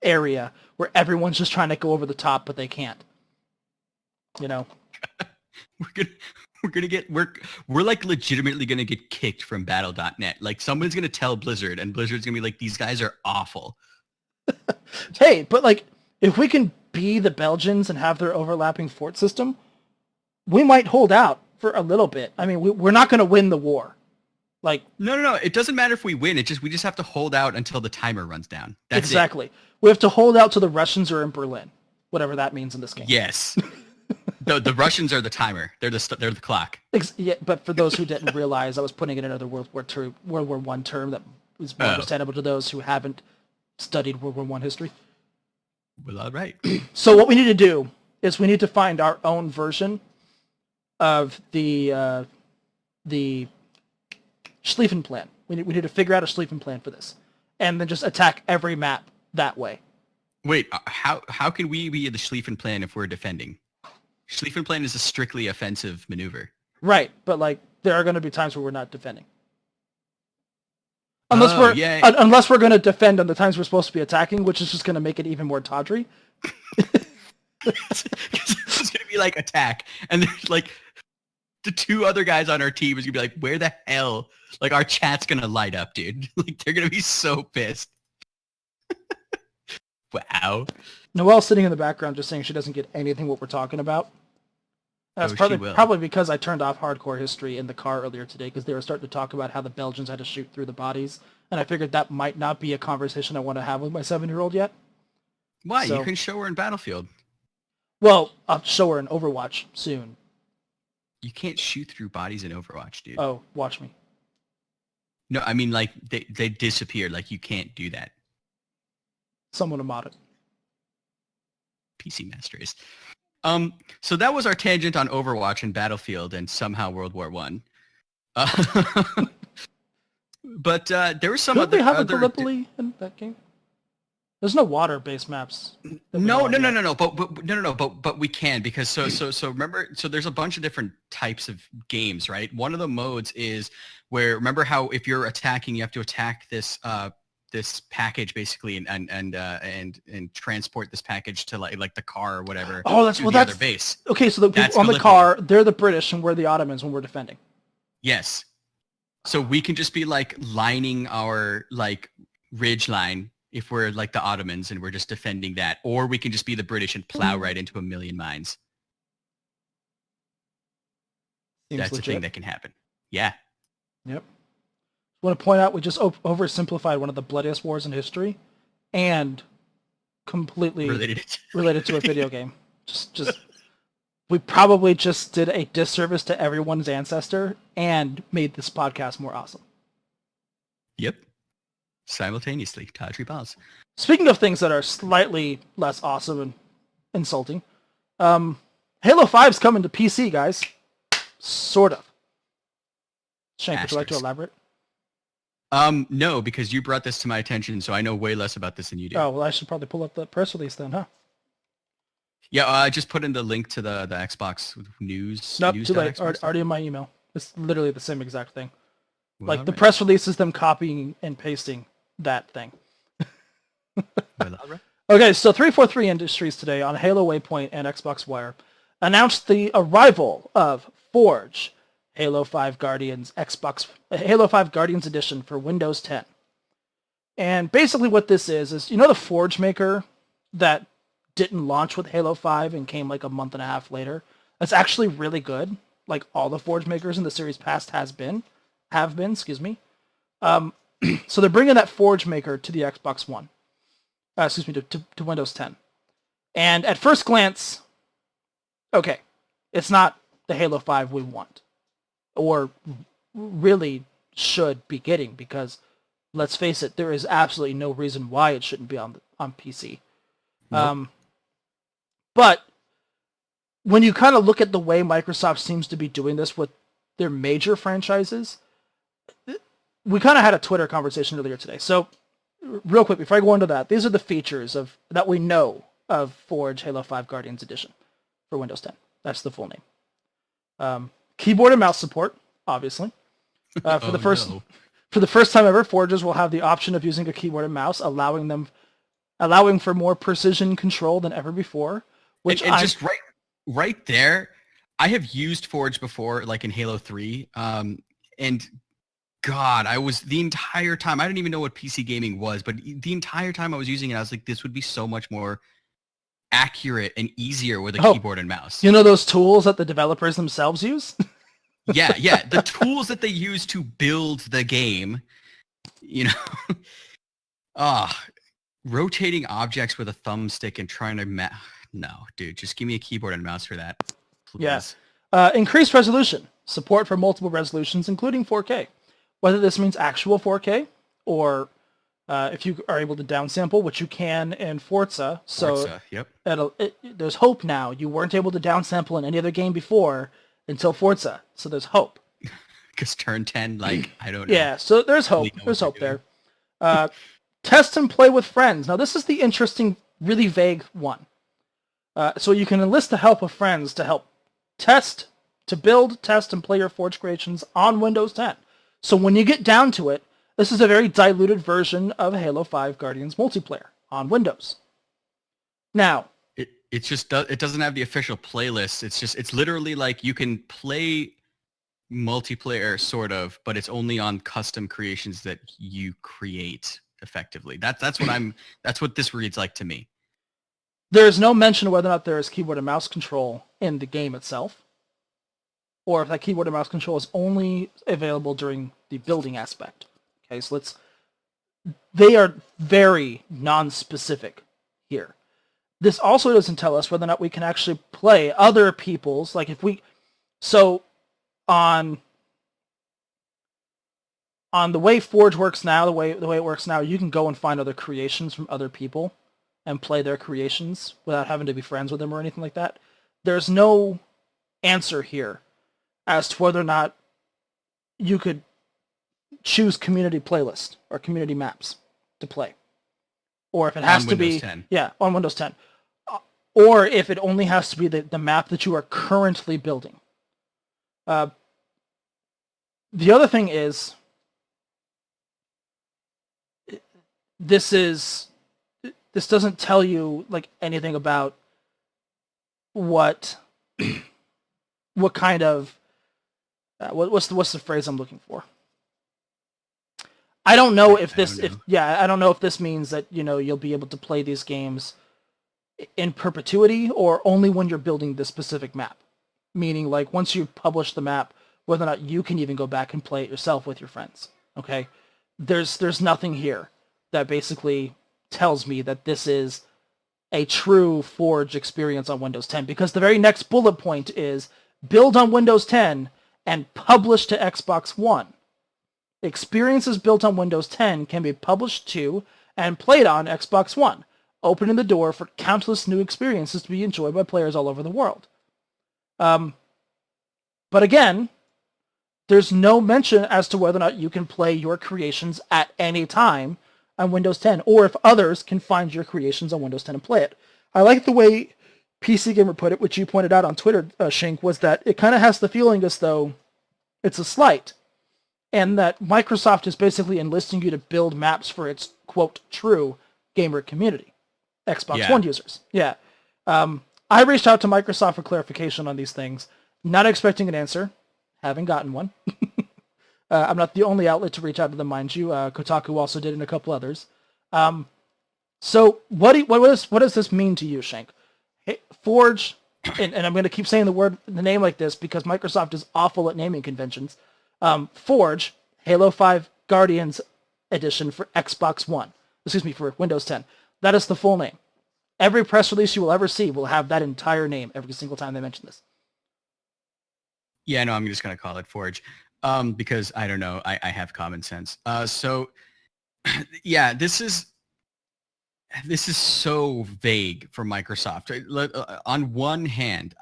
area where everyone's just trying to go over the top, but they can't. You know, we're like legitimately gonna get kicked from Battle.net. Like someone's gonna tell Blizzard, and Blizzard's gonna be like, these guys are awful. Hey, but like if we can be the Belgians and have their overlapping fort system, we might hold out for a little bit. I mean, we're not going to win the war. Like No. It doesn't matter if we win. We just have to hold out until the timer runs down. That's exactly. it. We have to hold out till the Russians are in Berlin, whatever that means in this game. Yes. the Russians are the timer. They're the clock. Yeah, but for those who didn't realize, I was putting in another World War I term that was more understandable to those who haven't studied World War I history. Well, all right. So what we need to do is we need to find our own version of the Schlieffen plan. We need to figure out a Schlieffen plan for this, and then just attack every map that way. Wait, how can we be the Schlieffen plan if we're defending? Schlieffen plan is a strictly offensive maneuver. Right, but like there are going to be times where we're not defending. Unless we're going to defend on the times we're supposed to be attacking, which is just going to make it even more tawdry. It's going to be like attack, and there's like the two other guys on our team is going to be like, where the hell? Like our chat's going to light up, dude. Like they're going to be so pissed. Wow. Noelle's sitting in the background just saying she doesn't get anything what we're talking about. That's probably because I turned off hardcore history in the car earlier today because they were starting to talk about how the Belgians had to shoot through the bodies, and I figured that might not be a conversation I want to have with my 7-year-old yet. Why? So, you can show her in Battlefield. Well, I'll show her in Overwatch soon. You can't shoot through bodies in Overwatch, dude. Oh, watch me. No, I mean, like, they disappear. Like, you can't do that. Someone to mod it. PC Master Race. So that was our tangent on Overwatch and Battlefield and somehow World War One. But there were some other... Don't they have a Gallipoli in that game? There's no water-based maps. No. But we can because so remember. So there's a bunch of different types of games, right? One of the modes is where remember how if you're attacking, you have to attack this package basically and transport this package to like the car or whatever. Oh, that's other base. Okay, so on the car, they're the British and we're the Ottomans when we're defending. Yes. So we can just be like lining our like ridge line if we're like the Ottomans and we're just defending that, or we can just be the British and plow right into a million mines. That's a thing that can happen. Yeah. Yep. I want to point out we just oversimplified one of the bloodiest wars in history and completely related to a video game. Just we probably just did a disservice to everyone's ancestor and made this podcast more awesome. Yep. Simultaneously, tawdry balls. Speaking of things that are slightly less awesome and insulting, Halo 5's coming to PC, guys. Sort of. Shank, would you like to elaborate? No, because you brought this to my attention, so I know way less about this than you do. Oh, well, I should probably pull up the press release then, huh? Yeah, I just put in the link to the Xbox news. Nope, news too late. Already in my email. It's literally the same exact thing. Well, like, the press release is them copying and pasting that thing. Well, all right. Okay, so 343 Industries today on Halo Waypoint and Xbox Wire announced the arrival of Forge, Halo 5 Guardians Edition for Windows 10. And basically what this is, you know the Forge Maker that didn't launch with Halo 5 and came like a month and a half later? That's actually really good. Like all the Forge Makers in the series past have been, So they're bringing that Forge Maker to the Xbox One. To Windows 10. And at first glance, okay, it's not the Halo 5 we want, or really should be getting, because let's face it, there is absolutely no reason why it shouldn't be on PC. Nope. But when you kind of look at the way Microsoft seems to be doing this with their major franchises, we kind of had a Twitter conversation earlier today. So, real quick, before I go into that, these are the features that we know of Forge Halo 5 Guardians Edition for Windows 10. That's the full name. Keyboard and mouse support, obviously. For the first time ever, Forgers will have the option of using a keyboard and mouse, allowing for more precision control than ever before. Which and just right there, I have used Forge before, like in Halo 3, and God, I was the entire time, I didn't even know what PC gaming was, but the entire time I was using it, I was like, this would be so much more accurate and easier with a keyboard and mouse. You know those tools that the developers themselves use? Yeah, the tools that they use to build the game, rotating objects with a thumbstick and trying to no, dude, just give me a keyboard and mouse for that, please. Yes. Increased resolution. Support for multiple resolutions, including 4K. Whether this means actual 4K or if you are able to downsample, which you can in Forza. So yep. There's hope now. You weren't able to downsample in any other game before until Forza. So there's hope. Because turn 10, I don't know. Yeah, so there's hope. There's hope there. Test and play with friends. Now this is the interesting, really vague one. So you can enlist the help of friends to help build, test, and play your Forge creations on Windows 10. So when you get down to it, this is a very diluted version of Halo 5 Guardians multiplayer on Windows. Now, it doesn't have the official playlist. It's literally like you can play multiplayer sort of, but it's only on custom creations that you create effectively. That's what this reads like to me. There is no mention of whether or not there is keyboard and mouse control in the game itself, or if that keyboard and mouse control is only available during the building aspect. Okay, so they are very non-specific here. This also doesn't tell us whether or not we can actually play other people's, on the way Forge works now, the way it works now, you can go and find other creations from other people and play their creations without having to be friends with them or anything like that. There's no answer here as to whether or not you could choose community playlist or community maps to play. Or if it has to be... 10. Yeah, on Windows 10. Or if it only has to be the map that you are currently building. The other thing is... This doesn't tell you anything about what kind of what's the phrase I'm looking for. I don't know if this I don't know if this means that you'll be able to play these games in perpetuity or only when you're building this specific map. Meaning once you publish the map, whether or not you can even go back and play it yourself with your friends. Okay? There's nothing here that basically tells me that this is a true Forge experience on Windows 10, because the very next bullet point is build on Windows 10 and publish to Xbox One. Experiences built on Windows 10 can be published to and played on Xbox One, opening the door for countless new experiences to be enjoyed by players all over the world. But again, there's no mention as to whether or not you can play your creations at any time on Windows 10, or if others can find your creations on Windows 10 and play it. I like the way PC Gamer put it, which you pointed out on Twitter, Shink, was that it kind of has the feeling as though it's a slight, and that Microsoft is basically enlisting you to build maps for its, quote, true gamer community. Xbox One users. Yeah. I reached out to Microsoft for clarification on these things, not expecting an answer, haven't gotten one. I'm not the only outlet to reach out to them, mind you. Kotaku also did, and a couple others. So what does this mean to you, Shank? Hey, Forge, and I'm going to keep saying the name like this because Microsoft is awful at naming conventions. Forge, Halo 5 Guardians edition for Xbox One. Excuse me, for Windows 10. That is the full name. Every press release you will ever see will have that entire name every single time they mention this. Yeah, no, I'm just going to call it Forge because I don't know. I have common sense. So, yeah, this is so vague for Microsoft. On one hand,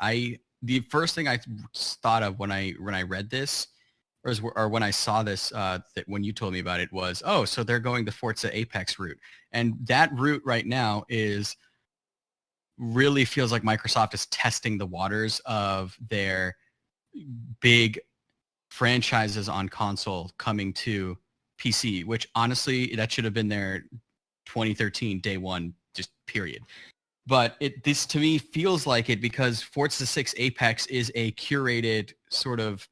the first thing I thought of when I read this, or when I saw this, that when you told me about it was, oh, so they're going the Forza Apex route, and that route right now really feels like Microsoft is testing the waters of their big franchises on console coming to PC, which honestly, that should have been their 2013 day one, just period. But this to me feels like it because Forza 6 Apex is a curated sort of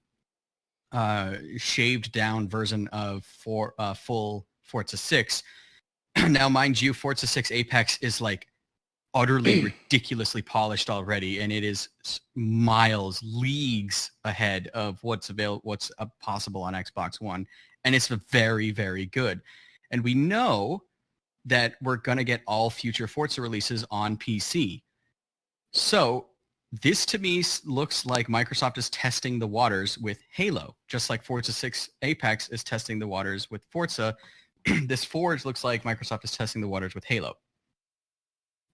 shaved down version of full Forza 6. Now, mind you, Forza 6 Apex is like utterly ridiculously polished already, and it is miles, leagues ahead of what's possible on Xbox One, and it's very, very good. And we know that we're going to get all future Forza releases on PC. So this to me looks like Microsoft is testing the waters with Halo, just like Forza 6 Apex is testing the waters with Forza. This Forge looks like Microsoft is testing the waters with Halo.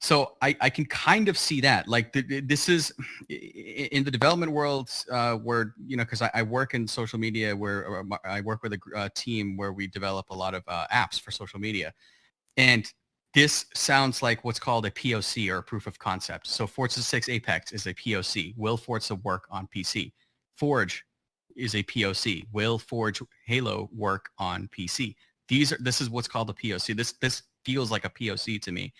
So I can kind of see that. Like this is in the development world where, because I work in social media where I work with a team where we develop a lot of apps for social media. And this sounds like what's called a POC or a proof of concept. So Forza 6 Apex is a POC. Will Forza work on PC? Forge is a POC. Will Forge Halo work on PC? This is what's called a POC. This feels like a POC to me,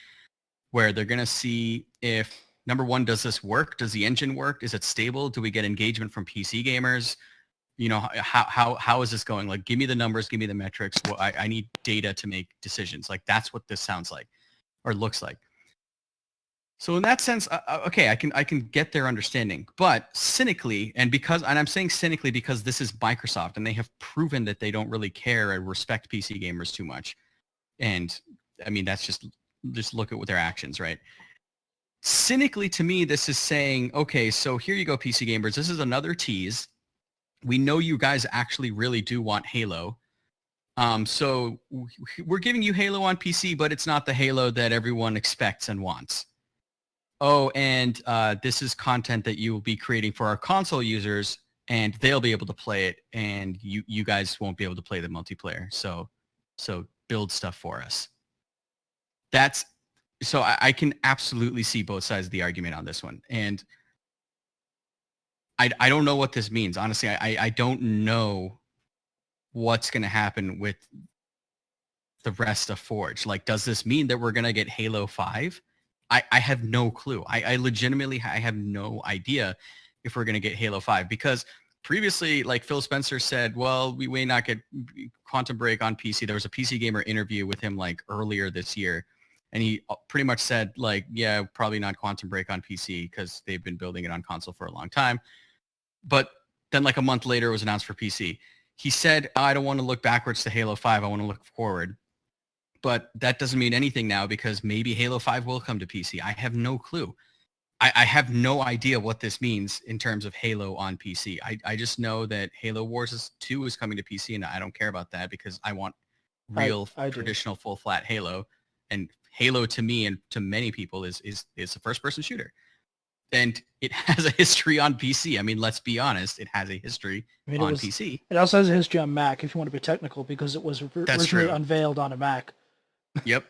where they're going to see if, number one, does this work? Does the engine work? Is it stable? Do we get engagement from PC gamers? How is this going? Like, give me the numbers, give me the metrics. Well, I need data to make decisions. Like, that's what this sounds like or looks like. So in that sense, okay, I can get their understanding. But cynically, and I'm saying cynically because this is Microsoft and they have proven that they don't really care and respect PC gamers too much. And I mean, that's just look at what their actions, right? Cynically, to me, this is saying, okay, so here you go, PC gamers. This is another tease. We know you guys actually really do want Halo. So we're giving you Halo on PC, but it's not the Halo that everyone expects and wants. Oh, and this is content that you will be creating for our console users, and they'll be able to play it, and you guys won't be able to play the multiplayer. So build stuff for us. So I can absolutely see both sides of the argument on this one. And I don't know what this means. Honestly, I don't know what's going to happen with the rest of Forge. Like, does this mean that we're going to get Halo 5? I have no clue. I legitimately have no idea if we're going to get Halo 5 because previously, like Phil Spencer said, well, we may not get Quantum Break on PC. There was a PC Gamer interview with him like earlier this year. And he pretty much said like, yeah, probably not Quantum Break on PC because they've been building it on console for a long time. But then like a month later, it was announced for PC. He said, I don't want to look backwards to Halo 5. I want to look forward. But that doesn't mean anything now because maybe Halo 5 will come to PC. I have no clue. I have no idea what this means in terms of Halo on PC. I just know that Halo Wars 2 is coming to PC, and I don't care about that because I want real traditional full flat Halo. And Halo to me and to many people is a first-person shooter. And it has a history on PC. I mean, let's be honest. It has a history on PC. It also has a history on Mac, if you want to be technical, because it was originally unveiled on a Mac. Yep.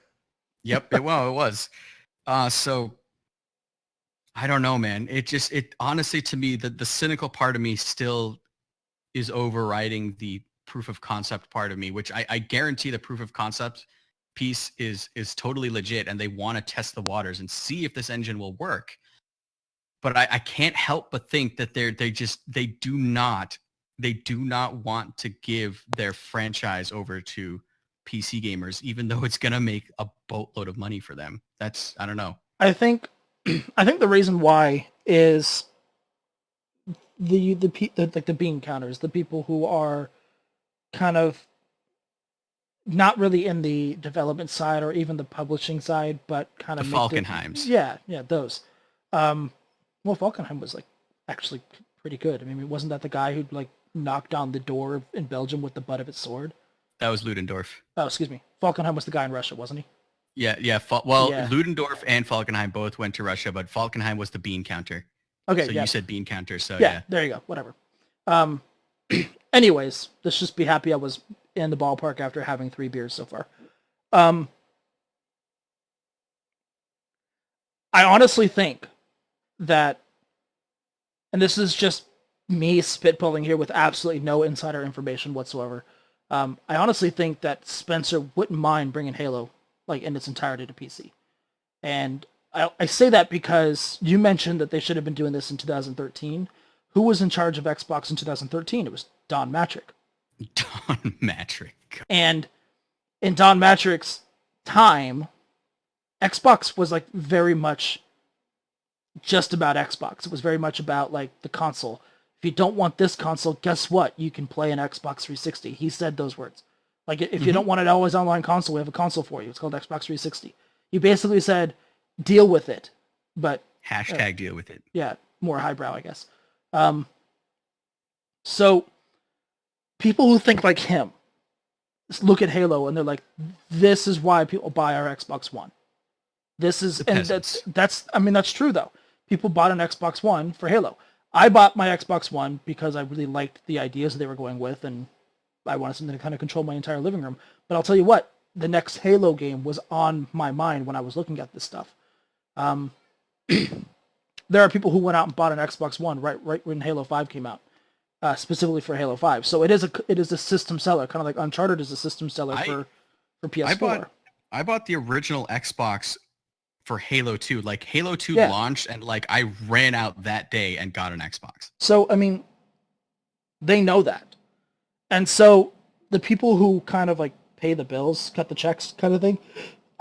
It was. So I don't know, man. It honestly, to me, the cynical part of me still is overriding the proof of concept part of me, which I guarantee the proof of concept piece is totally legit and they want to test the waters and see if this engine will work. But I can't help but think that they do not want to give their franchise over to PC gamers, even though it's going to make a boatload of money for them. I don't know. I think the reason why is the bean counters, the people who are kind of not really in the development side or even the publishing side, but kind The of make Falkenheims. Yeah, those. Well, Falkenheim was like actually pretty good. I mean, wasn't that the guy who like knocked down the door in Belgium with the butt of its sword? That was Ludendorff. Oh, excuse me. Falkenheim was the guy in Russia, wasn't he? Yeah. Well, Yeah. Ludendorff and Falkenheim both went to Russia, but Falkenheim was the bean counter. Okay, So yeah. you said bean counter, so Yeah, yeah. there you go. Whatever. Anyways, let's just be happy I was in the ballpark after having 3 beers so far. I honestly think that, and this is just me spitballing here with absolutely no insider information whatsoever. I honestly think that Spencer wouldn't mind bringing Halo like in its entirety to PC. And I say that because you mentioned that they should have been doing this in 2013. Who was in charge of Xbox in 2013? It was Don Matrick. Don Matrick. And in Don Matrick's time, Xbox was like very much just about Xbox. It was very much about like the console. If you don't want this console, guess what? You can play an Xbox 360. He said those words. Like if you don't want an always online console, we have a console for you. It's called Xbox 360. He basically said, deal with it. But Hashtag deal with it. Yeah, more highbrow, I guess. So people who think like him look at Halo and they're like, this is why people buy our Xbox One. This is, and that's true though. People bought an Xbox One for Halo. I bought my Xbox One because I really liked the ideas they were going with, and I wanted something to kind of control my entire living room. But I'll tell you what, the next Halo game was on my mind when I was looking at this stuff. There are people who went out and bought an Xbox One right when Halo 5 came out, specifically for Halo 5. So it is a system seller, kind of like Uncharted is a system seller for PS4. I bought the original Xbox for Halo 2. Like Halo 2 launched and like I ran out that day and got an Xbox. So, I mean, they know that. And so the people who kind of like pay the bills, cut the checks kind of thing,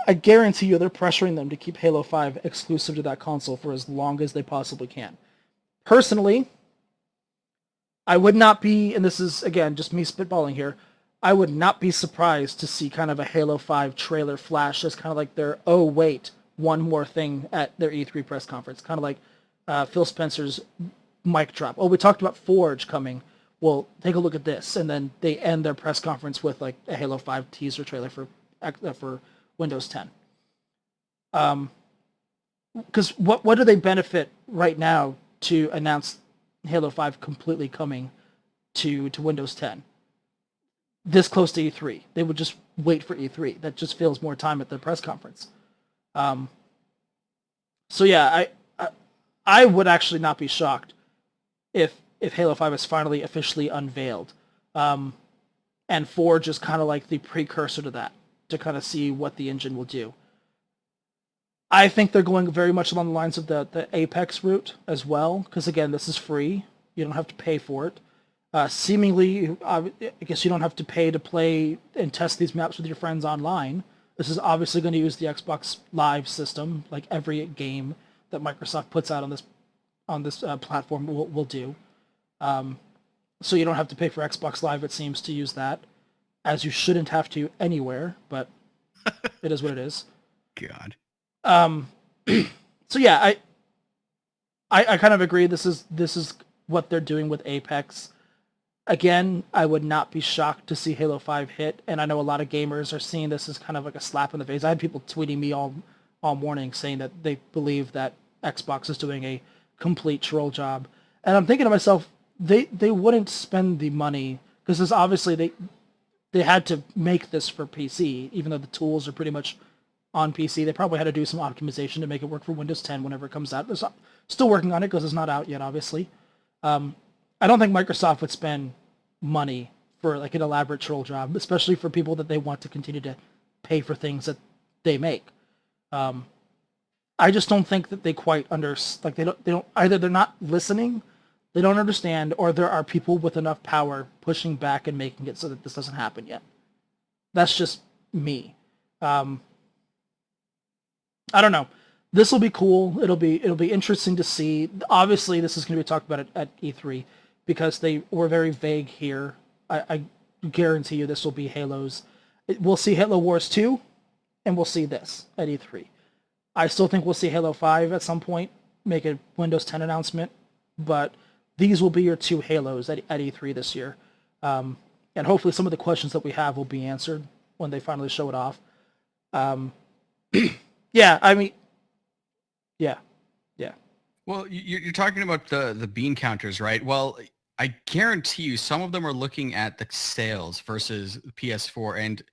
I guarantee you they're pressuring them to keep Halo 5 exclusive to that console for as long as they possibly can. Personally, I would not be, and this is, again, just me spitballing here, I would not be surprised to see kind of a Halo 5 trailer flash as kind of like their, oh, wait, one more thing at their E3 press conference. Kind of like Phil Spencer's mic drop. Oh, we talked about Forge coming. Well, take a look at this. And then they end their press conference with like a Halo 5 teaser trailer for Windows 10. Because what do they benefit right now to announce Halo 5 completely coming to Windows 10? This close to E3. They would just wait for E3. That just fills more time at the press conference. So yeah, I would actually not be shocked if Halo 5 is finally officially unveiled. And Forge is kind of like the precursor to that, to kind of see what the engine will do. I think they're going very much along the lines of the Apex route as well, because again, this is free. You don't have to pay for it. Seemingly, I guess you don't have to pay to play and test these maps with your friends online. This is obviously going to use the Xbox Live system, like every game that Microsoft puts out on this platform will do. So you don't have to pay for Xbox Live, it seems, to use that, as you shouldn't have to anywhere, but it is what it is. God. So yeah, I kind of agree. This is what they're doing with Apex. Again, I would not be shocked to see Halo 5 hit, and I know a lot of gamers are seeing this as kind of like a slap in the face. I had people tweeting me all morning saying that they believe that Xbox is doing a complete troll job. And I'm thinking to myself, they wouldn't spend the money, because this obviously they had to make this for PC, even though the tools are pretty much on PC. They probably had to do some optimization to make it work for Windows 10 whenever it comes out. They're still working on it because it's not out yet, obviously. I don't think Microsoft would spend money for like an elaborate troll job, especially for people that they want to continue to pay for things that they make. I just don't think that they quite they don't either they're not listening, they don't understand, or there are people with enough power pushing back and making it so that this doesn't happen yet. That's just me. I don't know. This will be cool. It'll be interesting to see. Obviously, this is going to be talked about at E3 because they were very vague here. I guarantee you this will be Halo's We'll see Halo Wars 2, and we'll see this at E3. I still think we'll see Halo 5 at some point, make a Windows 10 announcement, but these will be your two Halos at E3 this year. And hopefully some of the questions that we have will be answered when they finally show it off. Yeah, I mean, yeah. Well, you're talking about the bean counters, right? Well, I guarantee you some of them are looking at the sales versus PS4, and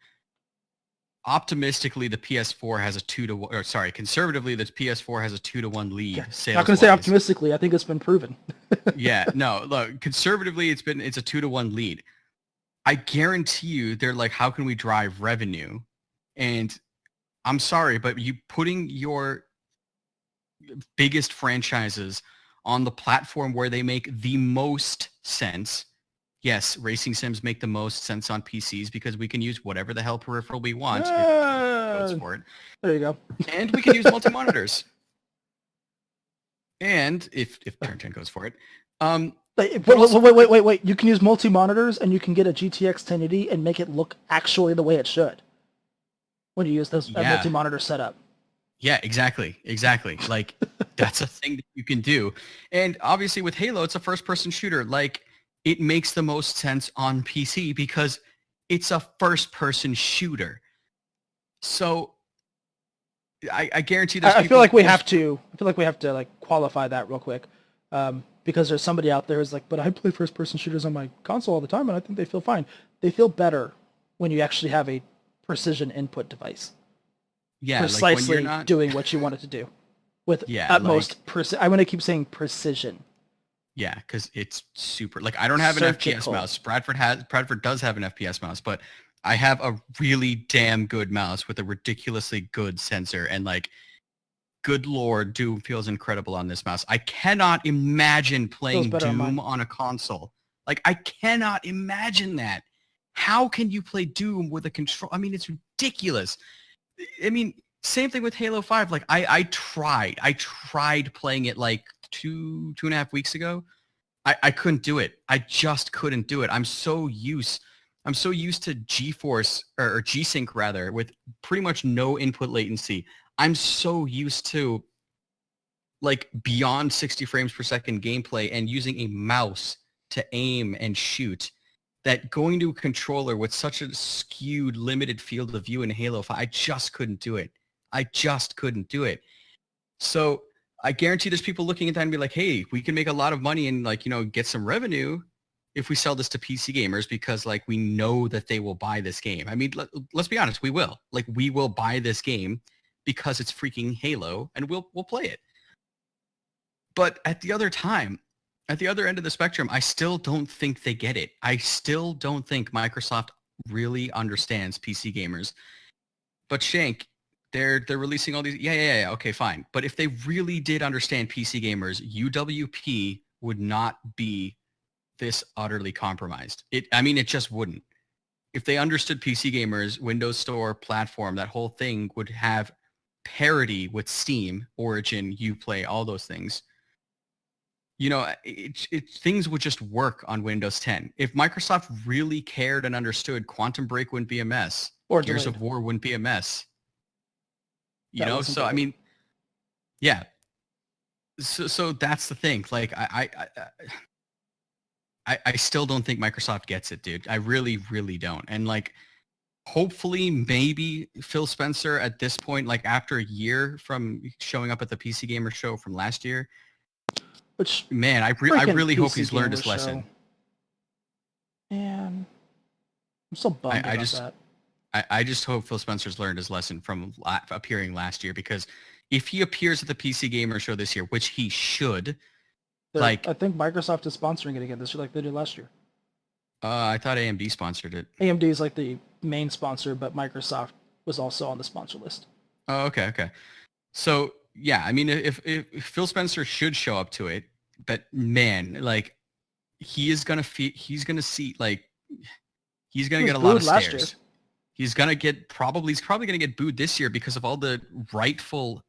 optimistically the PS4 has a 2-1, or sorry, conservatively the PS4 has a 2-1 lead. Yeah. Sales Not going to say optimistically. I think it's been proven. Yeah, no, look, conservatively it's a 2-1 lead. I guarantee you they're like, how can we drive revenue? And I'm sorry, but you putting your biggest franchises on the platform where they make the most sense. Yes, racing sims make the most sense on PCs because we can use whatever the hell peripheral we want. If goes for it. There you go. And we can use multi-monitors. And if Turn 10 goes for it. Wait. You can use multi-monitors and you can get a GTX 1080 and make it look actually the way it should when you use those multi-monitor setup. Yeah, exactly. Like, that's a thing that you can do. And obviously with Halo, it's a first-person shooter. Like, it makes the most sense on PC because it's a first-person shooter. So, I guarantee there's I feel like we have to like qualify that real quick. Because there's somebody out there who's like, but I play first-person shooters on my console all the time, and I think they feel fine. They feel better when you actually have a precision input device. Yeah, precisely like not doing what you want it to do with utmost precision. I'm going to keep saying precision. Yeah, because it's super. Like, I don't have an FPS mouse. Bradford does have an FPS mouse, but I have a really damn good mouse with a ridiculously good sensor, and like, good lord, Doom feels incredible on this mouse. I cannot imagine playing Doom on a console. Like, I cannot imagine that. How can you play Doom with a control? I mean, it's ridiculous. I mean, same thing with Halo 5. Like, I tried playing it like two and a half weeks ago. I couldn't do it. I just couldn't do it. I'm so used to GeForce or G-Sync rather, with pretty much no input latency. I'm so used to like beyond 60 frames per second gameplay and using a mouse to aim and shoot that going to a controller with such a skewed, limited field of view in Halo 5, I just couldn't do it. So I guarantee there's people looking at that and be like, hey, we can make a lot of money and like, get some revenue if we sell this to PC gamers because like we know that they will buy this game. I mean, let's be honest, we will. Like, we will buy this game because it's freaking Halo and we'll play it. But at the other end of the spectrum, I still don't think they get it. I still don't think Microsoft really understands PC gamers. But Shank, they're releasing all these. Yeah. Okay, fine. But if they really did understand PC gamers, UWP would not be this utterly compromised. It just wouldn't. If they understood PC gamers, Windows Store, platform, that whole thing would have parity with Steam, Origin, Uplay, all those things. Things would just work on Windows 10. If Microsoft really cared and understood, Quantum Break wouldn't be a mess. Or Gears of War wouldn't be a mess. So I mean, yeah. So that's the thing. Like, I still don't think Microsoft gets it, dude. I really, really don't. And like, hopefully, maybe Phil Spencer at this point, like after a year from showing up at the PC Gamer show from last year, which, man, I really hope he's learned his lesson. Man, I'm so bummed about that. I just hope Phil Spencer's learned his lesson from appearing last year, because if he appears at the PC Gamer show this year, which he should, I think Microsoft is sponsoring it again this year like they did last year. I thought AMD sponsored it. AMD is like the main sponsor, but Microsoft was also on the sponsor list. Oh, okay. So, yeah, I mean, if Phil Spencer should show up to it, but man, like, he's gonna see, like, he's gonna get a lot of stares. He's probably gonna get booed this year because of all the rightful,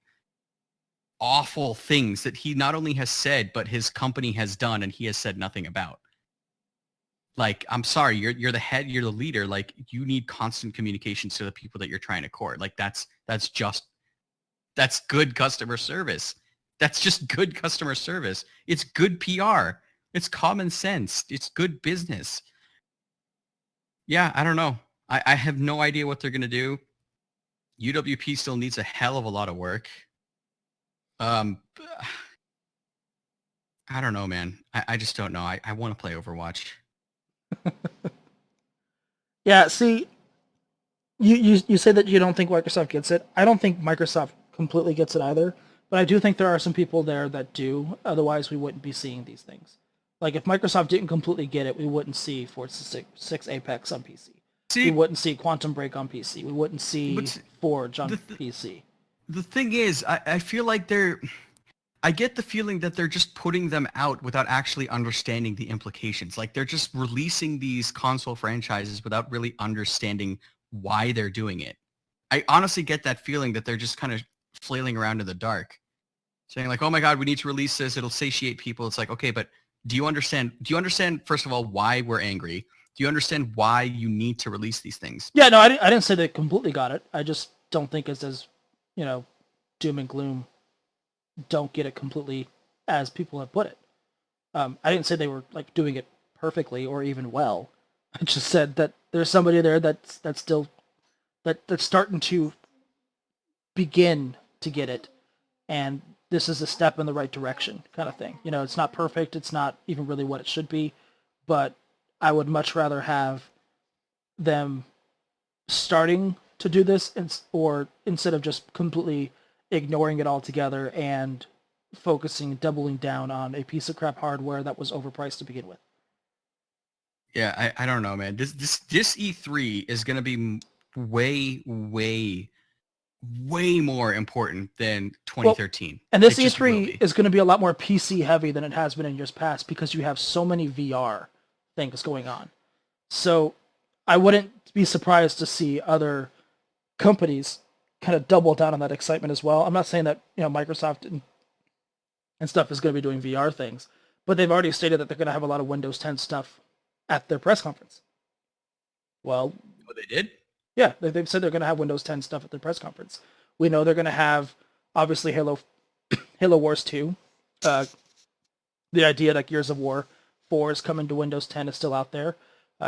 awful things that he not only has said, but his company has done, and he has said nothing about. Like, I'm sorry, you're the head, you're the leader. Like, you need constant communications to the people that you're trying to court. Like, that's good customer service. That's just good customer service. It's good PR. It's common sense. It's good business. Yeah, I don't know. I have no idea what they're going to do. UWP still needs a hell of a lot of work. I don't know, man. I just don't know. I want to play Overwatch. Yeah, see, you say that you don't think Microsoft gets it. I don't think Microsoft completely gets it either, but I do think there are some people there that do. Otherwise, we wouldn't be seeing these things. Like, if Microsoft didn't completely get it, we wouldn't see Forza 6 Apex on PC. We wouldn't see Quantum Break on PC. We wouldn't see Forge on PC. The thing is, I feel like I get the feeling that they're just putting them out without actually understanding the implications. Like, they're just releasing these console franchises without really understanding why they're doing it. I honestly get that feeling that they're just kind of flailing around in the dark, saying like, oh my God, we need to release this. It'll satiate people. It's like, okay, but do you understand, first of all, why we're angry? Do you understand why you need to release these things? Yeah, no, I didn't say they completely got it. I just don't think it's as, doom and gloom. Don't get it completely as people have put it. I didn't say they were like doing it perfectly or even well. I just said that there's somebody there that's still that's starting to begin to get it, and this is a step in the right direction, kind of thing. It's not perfect. It's not even really what it should be, but I would much rather have them starting to do this, or instead of just completely ignoring it altogether and doubling down on a piece of crap hardware that was overpriced to begin with. Yeah, I don't know, man. This E3 is going to be way, way, way more important than 2013. Well, and this E3 is going to be a lot more PC heavy than it has been in years past because you have so many VR things going on. So I wouldn't be surprised to see other companies kind of double down on that excitement as well. I'm not saying that Microsoft and stuff is going to be doing VR things, but they've already stated that they're going to have a lot of Windows 10 stuff at their press conference. Well, they did? Yeah, they've said they're going to have Windows 10 stuff at their press conference. We know they're going to have, obviously, Halo Wars 2. The idea that Gears of War 4 is coming to Windows 10 is still out there.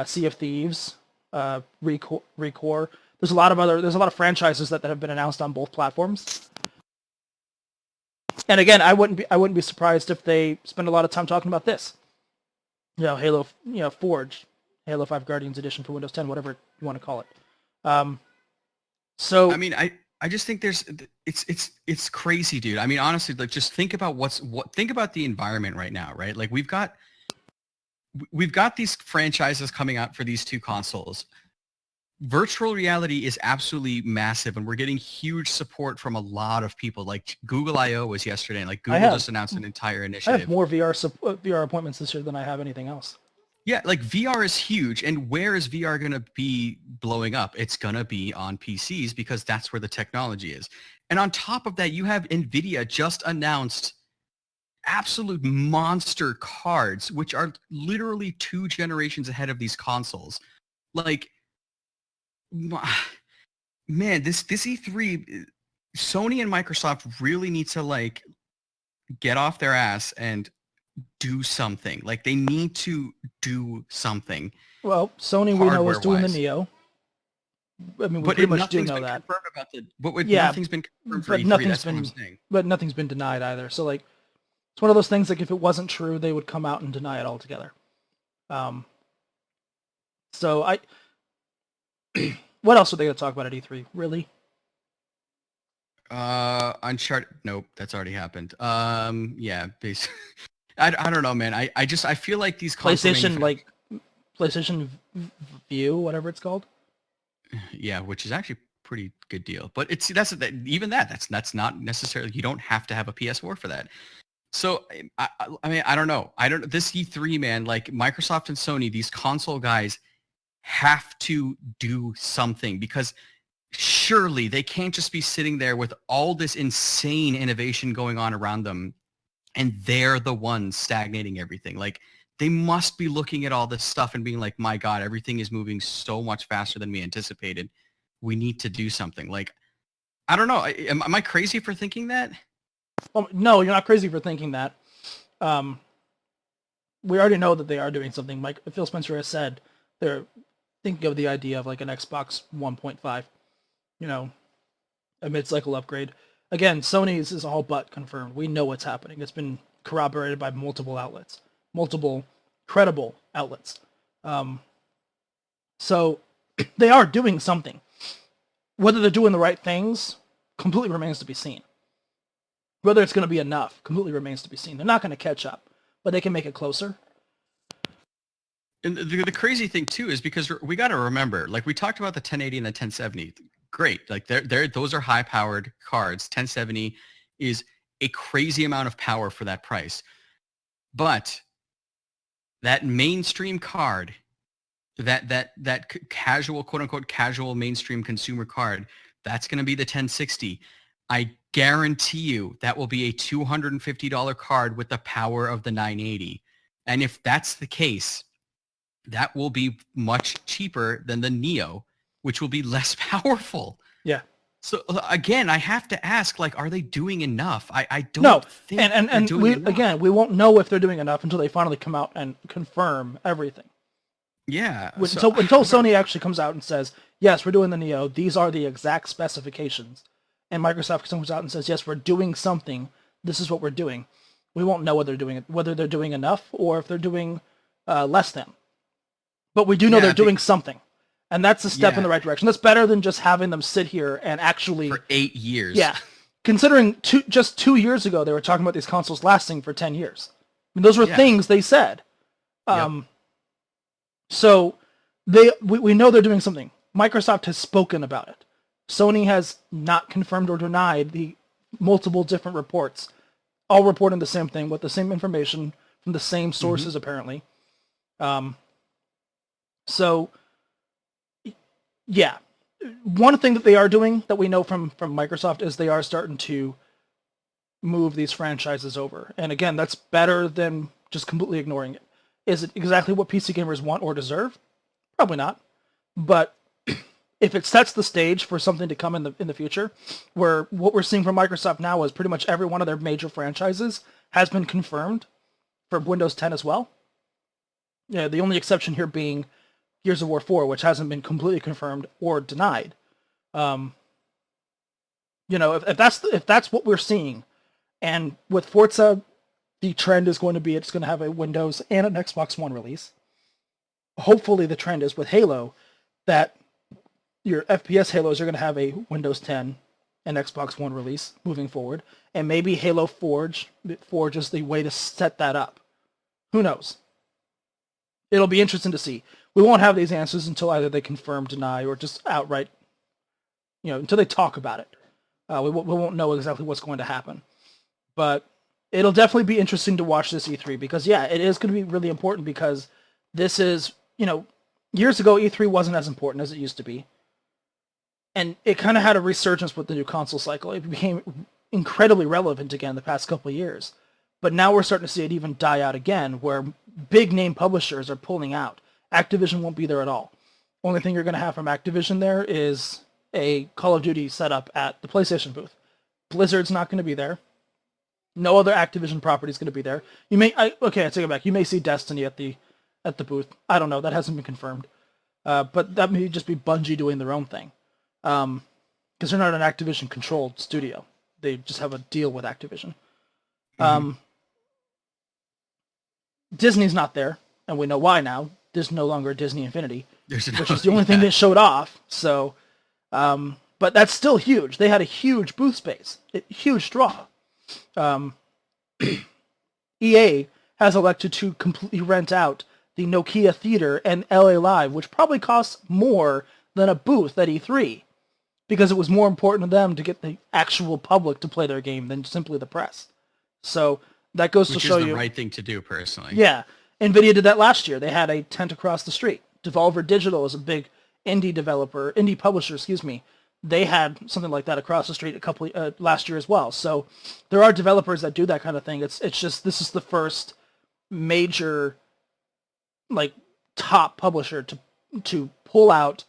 Sea of Thieves, Recore. There's a lot of franchises that have been announced on both platforms. And again, I wouldn't be surprised if they spend a lot of time talking about this. Halo, Forge, Halo 5 Guardians Edition for Windows 10, whatever you want to call it. So I mean, I just think it's crazy, dude. I mean, honestly, like, just think about think about the environment right now, right? Like, we've got these franchises coming out for these two consoles. Virtual reality is absolutely massive, and we're getting huge support from a lot of people. Like, Google I/O was yesterday, and like Google just announced an entire initiative. I have more VR appointments this year than I have anything else. Yeah, like, VR is huge, and where is VR going to be blowing up? It's going to be on PCs because that's where the technology is. And on top of that, you have NVIDIA just announced absolute monster cards, which are literally 2 generations ahead of these consoles. Like, man, this E3, Sony and Microsoft really need to, like, get off their ass and do something. Like, they need to do something. Well, Sony, we know, is doing the Neo. I mean, we pretty much do know that. Nothing's been confirmed for E3, that's what I'm saying. But nothing's been denied either. So, like, it's one of those things, like, if it wasn't true, they would come out and deny it altogether. So what else are they going to talk about at E3? Really? Uncharted. Nope, that's already happened. Yeah, basically. I don't know, man. I feel like these PlayStation View, whatever it's called. Yeah, which is actually a pretty good deal. But that's not necessarily, you don't have to have a PS4 for that. So I mean, I don't know. This E3, man, like, Microsoft and Sony, these console guys have to do something, because surely they can't just be sitting there with all this insane innovation going on around them and they're the ones stagnating everything. Like, They must be looking at all this stuff and being like, my God, everything is moving so much faster than we anticipated. We need to do something. Like, I don't know. Am I crazy for thinking that? Well, no, you're not crazy for thinking that. We already know that they are doing something. Phil Spencer has said they're thinking of the idea of like an Xbox 1.5, a mid-cycle upgrade. Again, Sony's is all but confirmed. We know what's happening. It's been corroborated by multiple outlets, multiple credible outlets. So they are doing something. Whether they're doing the right things completely remains to be seen. Whether it's going to be enough completely remains to be seen. They're not going to catch up, but they can make it closer. And the crazy thing too is because we got to remember, like we talked about the 1080 and the 1070. Great, like those are high-powered cards. 1070 is a crazy amount of power for that price. But that mainstream card, that casual, quote-unquote casual mainstream consumer card, that's going to be the 1060. I guarantee you that will be a $250 card with the power of the 980. And if that's the case, that will be much cheaper than the Neo, which will be less powerful. Yeah. So again, I have to ask, like, are they doing enough? I don't no. think and doing we enough. Again, we won't know if they're doing enough until they finally come out and confirm everything. Yeah. Until Sony actually comes out and says, yes, we're doing the Neo. These are the exact specifications. And Microsoft comes out and says, yes, we're doing something. This is what we're doing. We won't know whether they're doing enough or if they're doing less than. But we do know they're doing something. And that's a step in the right direction. That's better than just having them sit here and actually... For 8 years. Yeah. Considering just 2 years ago, they were talking about these consoles lasting for 10 years. I mean, those were things they said. So we know they're doing something. Microsoft has spoken about it. Sony has not confirmed or denied the multiple different reports, all reporting the same thing with the same information from the same sources, apparently. So, yeah. One thing that they are doing that we know from Microsoft is they are starting to move these franchises over. And again, that's better than just completely ignoring it. Is it exactly what PC gamers want or deserve? Probably not. But if it sets the stage for something to come in the future, where what we're seeing from Microsoft now is pretty much every one of their major franchises has been confirmed for Windows 10 as well. Yeah, the only exception here being Gears of War 4, which hasn't been completely confirmed or denied. If that's what we're seeing, and with Forza, the trend is going to be it's going to have a Windows and an Xbox One release. Hopefully the trend is with Halo that your FPS Halos are going to have a Windows 10 and Xbox One release moving forward. And maybe Halo Forge is the way to set that up. Who knows? It'll be interesting to see. We won't have these answers until either they confirm, deny, or just outright, until they talk about it. We won't know exactly what's going to happen. But it'll definitely be interesting to watch this E3 because, it is going to be really important because this is, years ago E3 wasn't as important as it used to be. And it kind of had a resurgence with the new console cycle. It became incredibly relevant again the past couple of years. But now we're starting to see it even die out again, where big name publishers are pulling out. Activision won't be there at all. Only thing you're going to have from Activision there is a Call of Duty setup at the PlayStation booth. Blizzard's not going to be there. No other Activision property is going to be there. I take it back. You may see Destiny at the booth. I don't know. That hasn't been confirmed. But that may just be Bungie doing their own thing. Because they're not an Activision-controlled studio. They just have a deal with Activision. Disney's not there, and we know why now. There's no longer Disney Infinity, which is the only thing they showed off. So, but that's still huge. They had a huge booth space, a huge draw. EA has elected to completely rent out the Nokia Theater and LA Live, which probably costs more than a booth at E3, because it was more important to them to get the actual public to play their game than simply the press. So that goes to show you... Which is the right thing to do, personally. Yeah. NVIDIA did that last year. They had a tent across the street. Devolver Digital is a big indie publisher, They had something like that across the street last year as well. So there are developers that do that kind of thing. It's just, this is the first major like top publisher to pull out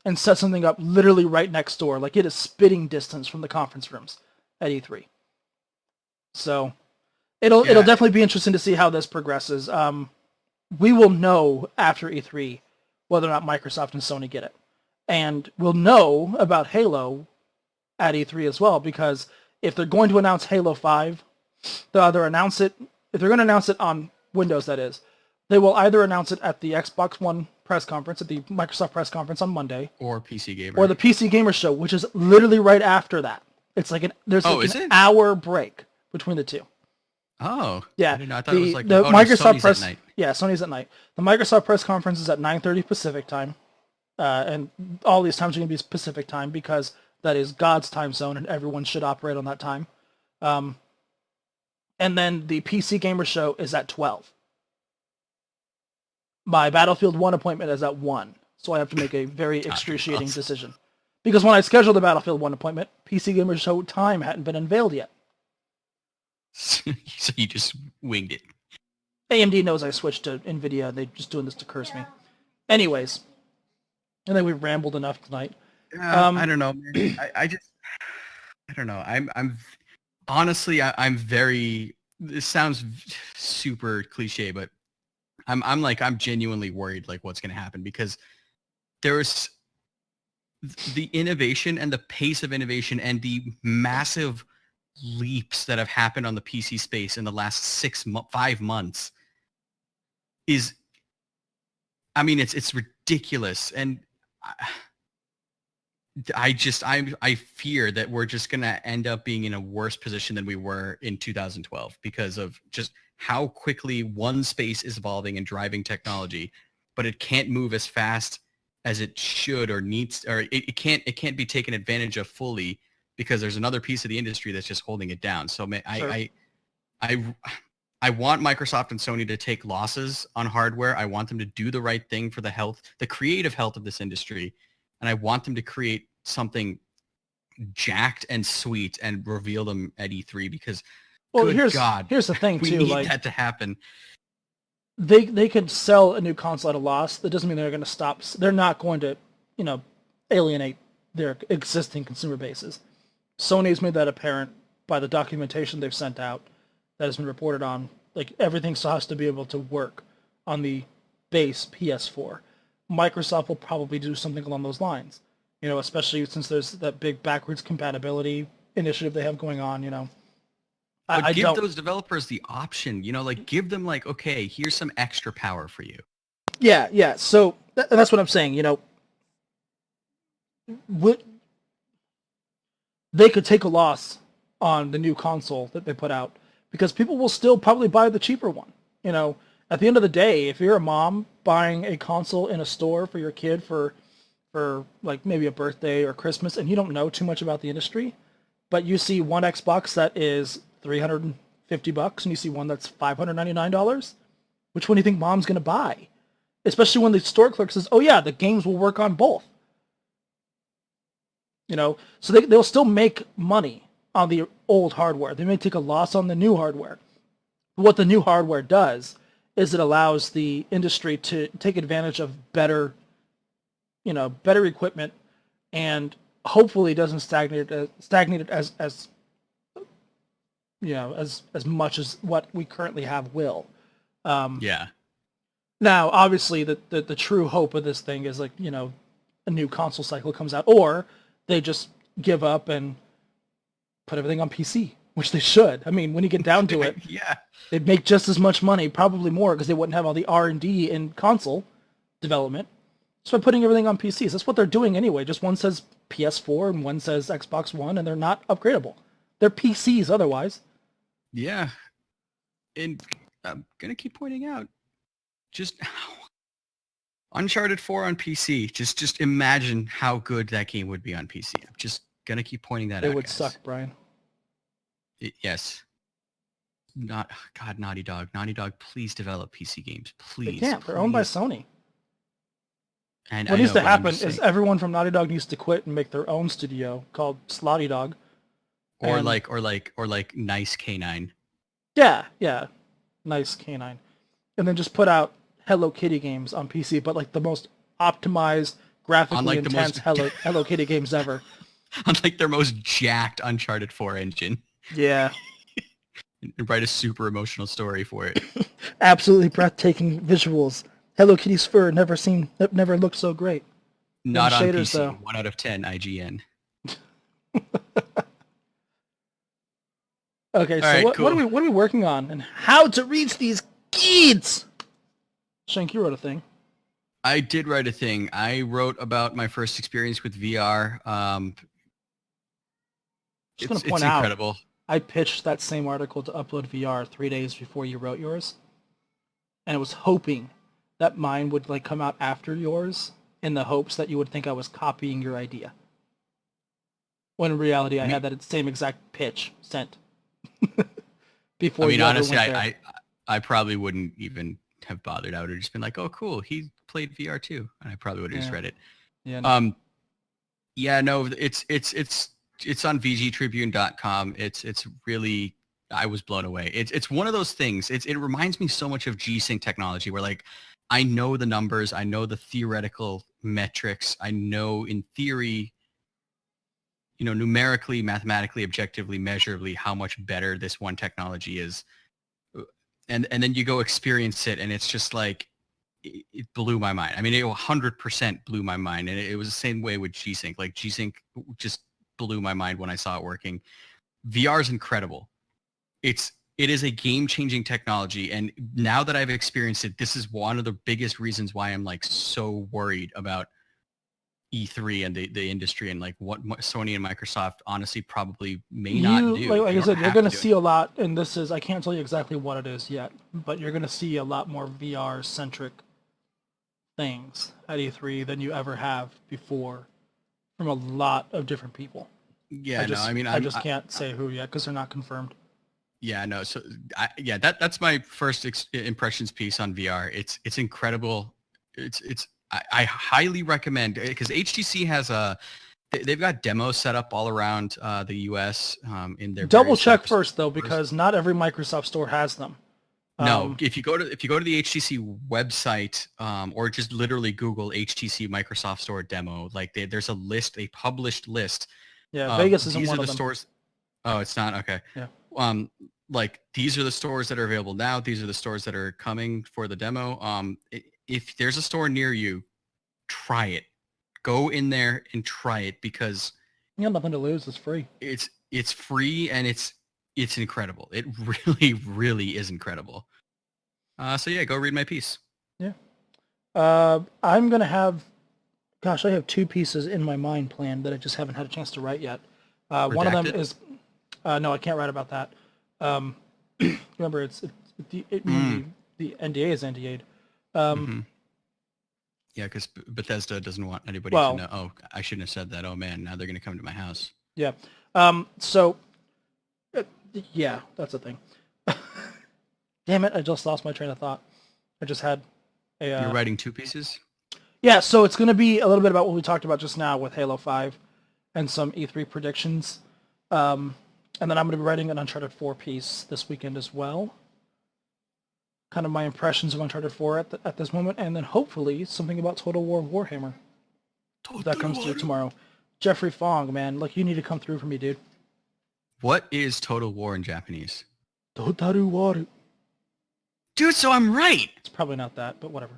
and set something up literally right next door. Like it is spitting distance from the conference rooms at E3. So it'll definitely be interesting to see how this progresses. We will know after E3 whether or not Microsoft and Sony get it. And we'll know about Halo at E3 as well, because if they're going to announce Halo 5, they'll either announce it, if they're going to announce it on Windows, that is, they will either announce it at the Xbox One press conference, at the Microsoft press conference on Monday. Or PC Gamer. Or the PC Gamer show, which is literally right after that. It's like there's an hour break between the two. Oh. Yeah. I thought it was like the Microsoft Sony's press. at night. Yeah, Sony's at night. The Microsoft press conference is at 9:30 Pacific time. And all these times are going to be Pacific time because that is God's time zone and everyone should operate on that time. And then the PC Gamer show is at 12. My Battlefield 1 appointment is at 1. So I have to make a very excruciating decision. Because when I scheduled the Battlefield 1 appointment, PC Gamer show time hadn't been unveiled yet. So you just winged it. AMD knows I switched to NVIDIA. They're just doing this to curse me. Anyways. And then we rambled enough tonight. I don't know, man. I don't know. I'm honestly, I'm very, this sounds super cliche, but I'm genuinely worried like what's going to happen, because there's the innovation and the pace of innovation and the massive leaps that have happened on the PC space in the last 5 months is, I mean, it's ridiculous. And I fear that we're just going to end up being in a worse position than we were in 2012 because of just how quickly one space is evolving and driving technology, but it can't move as fast as it should or needs, or it can't be taken advantage of fully because there's another piece of the industry that's just holding it down. So I want Microsoft and Sony to take losses on hardware. I want them to do the right thing for the creative health of this industry. And I want them to create something jacked and sweet and reveal them at E3 because, here's the thing too. We need that to happen. They could sell a new console at a loss. That doesn't mean they're going to stop. They're not going to, alienate their existing consumer bases. Sony's made that apparent by the documentation they've sent out that has been reported on. Like, everything still has to be able to work on the base PS4. Microsoft will probably do something along those lines, especially since there's that big backwards compatibility initiative they have going on, But give those developers the option, give them okay, here's some extra power for you. Yeah. So that's what I'm saying, they could take a loss on the new console that they put out because people will still probably buy the cheaper one, At the end of the day, if you're a mom buying a console in a store for your kid for like maybe a birthday or Christmas and you don't know too much about the industry, but you see one Xbox that is $350 and you see one that's $599, which one do you think mom's going to buy? Especially when the store clerk says, oh yeah, the games will work on both. So they'll still make money on the old hardware. They may take a loss on the new hardware. What the new hardware does is it allows the industry to take advantage of better equipment, and hopefully doesn't stagnate it as much as what we currently have will. Yeah. Now, obviously, the true hope of this thing is a new console cycle comes out, or they just give up and put everything on PC. Which they should. I mean, when you get down to it, yeah, they'd make just as much money, probably more, because they wouldn't have all the R&D in console development. So by putting everything on PCs, that's what they're doing anyway. Just one says PS4 and one says Xbox One, and they're not upgradable. They're PCs otherwise. Yeah. And I'm going to keep pointing out just how Uncharted 4 on PC. Just imagine how good that game would be on PC. I'm just going to keep pointing that out, It would guys. suck, Brian. Yes. Naughty Dog. Naughty Dog, please develop PC games. Please. They can't. They're owned by Sony. And what needs to happen is everyone from Naughty Dog needs to quit and make their own studio called Slotty Dog. Or like Nice K9. Yeah. Nice K9. And then just put out Hello Kitty games on PC, but like the most optimized, graphically Unlike the intense Hello Kitty games ever. Unlike their most jacked Uncharted 4 engine. Yeah. And write a super emotional story for it. Absolutely breathtaking visuals. Hello Kitty's fur never looked so great. Not on shaders, PC. though. 1 out of 10 IGN. Okay, so right, what cool. are we working on, and how to reach these kids? Shank, you wrote a thing. I did write a thing. I wrote about my first experience with VR. Just going to It's point out, incredible. I pitched that same article to Upload VR 3 days before you wrote yours, and I was hoping that mine would like come out after yours, in the hopes that you would think I was copying your idea. When in reality, I had that same exact pitch sent. Before you honestly, ever went there. I probably wouldn't even have bothered. I would have just been like, "Oh, cool, he played VR too," and I probably would have just read it. Yeah. No. Yeah, no, it's on VGTribune.com. It's really, I was blown away. It's one of those things. It reminds me so much of G-Sync technology, where like I know the numbers, I know the theoretical metrics, I know in theory, numerically, mathematically, objectively, measurably, how much better this one technology is. And then you go experience it, and it's just like, it blew my mind. I mean, it 100% blew my mind. And it was the same way with G-Sync. Like G-Sync just blew my mind when I saw it working. VR is incredible. It is a game-changing technology. And now that I've experienced it, this is one of the biggest reasons why I'm like so worried about E3 and the industry, and like what Sony and Microsoft honestly probably may not do. Like I said, you're going to see a lot, and this is, I can't tell you exactly what it is yet, but you're going to see a lot more VR-centric things at E3 than you ever have before from a lot of different people. Yeah, I just can't say who yet because they're not confirmed. Yeah, no. So that's my first impressions piece on VR. It's incredible. I highly recommend, because HTC has they've got demos set up all around the US in their double check first though, because not every Microsoft store has them. No, if you go to the HTC website, or just literally Google HTC Microsoft Store demo, like there's a list, a published list. Yeah, Vegas isn't one of them. These are the stores. Oh, it's not? Okay. Yeah. Like these are the stores that are available now. These are the stores that are coming for the demo. If there's a store near you, try it. Go in there and try it, because you got nothing to lose. It's free. It's free, and it's incredible. It really, really is incredible. So yeah, go read my piece. Yeah. I'm going to have, gosh, I have 2 pieces in my mind planned that I just haven't had a chance to write yet. One of them is, no, I can't write about that. Remember, the NDA is NDA'd. Yeah, because Bethesda doesn't want anybody to know. Oh, I shouldn't have said that. Oh man, now they're going to come to my house. Yeah. So, yeah, that's a thing. Damn it, I just lost my train of thought. I just had a... You're writing 2 pieces? Yeah, so it's going to be a little bit about what we talked about just now with Halo 5 and some E3 predictions. And then I'm going to be writing an Uncharted 4 piece this weekend as well. Kind of my impressions of Uncharted 4 at this moment, and then hopefully something about Total War Warhammer. That comes through tomorrow. Jeffrey Fong, man, look, you need to come through for me, dude. What is Total War in Japanese? Totaru Waru. Dude, so I'm right. It's probably not that, but whatever.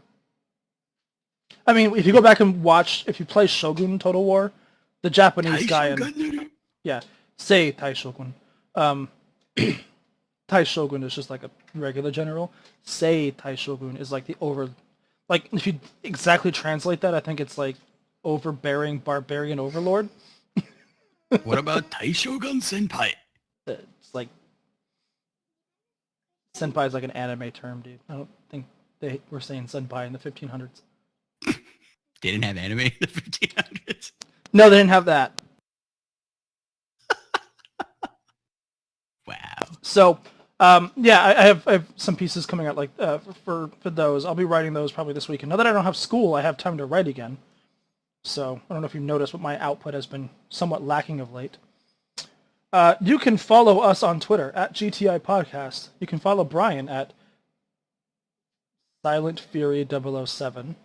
I mean, if you go back and watch, if you play Shogun Total War, the Japanese guy in... Yeah, say Tai Shogun. Tai Shogun is just like a regular general. Say Tai Shogun is like the like if you exactly translate that, I think it's like overbearing barbarian overlord. What about Tai Shogun Senpai? It's like senpai is like an anime term, dude. I don't think they were saying senpai in the 1500s. They didn't have anime in the 1500s? No, they didn't have that. Wow. So, yeah, I have some pieces coming out like for those. I'll be writing those probably this weekend. Now that I don't have school, I have time to write again. So I don't know if you've noticed, but my output has been somewhat lacking of late. You can follow us on Twitter at GTI Podcast. You can follow Brian at Silent Fury 007.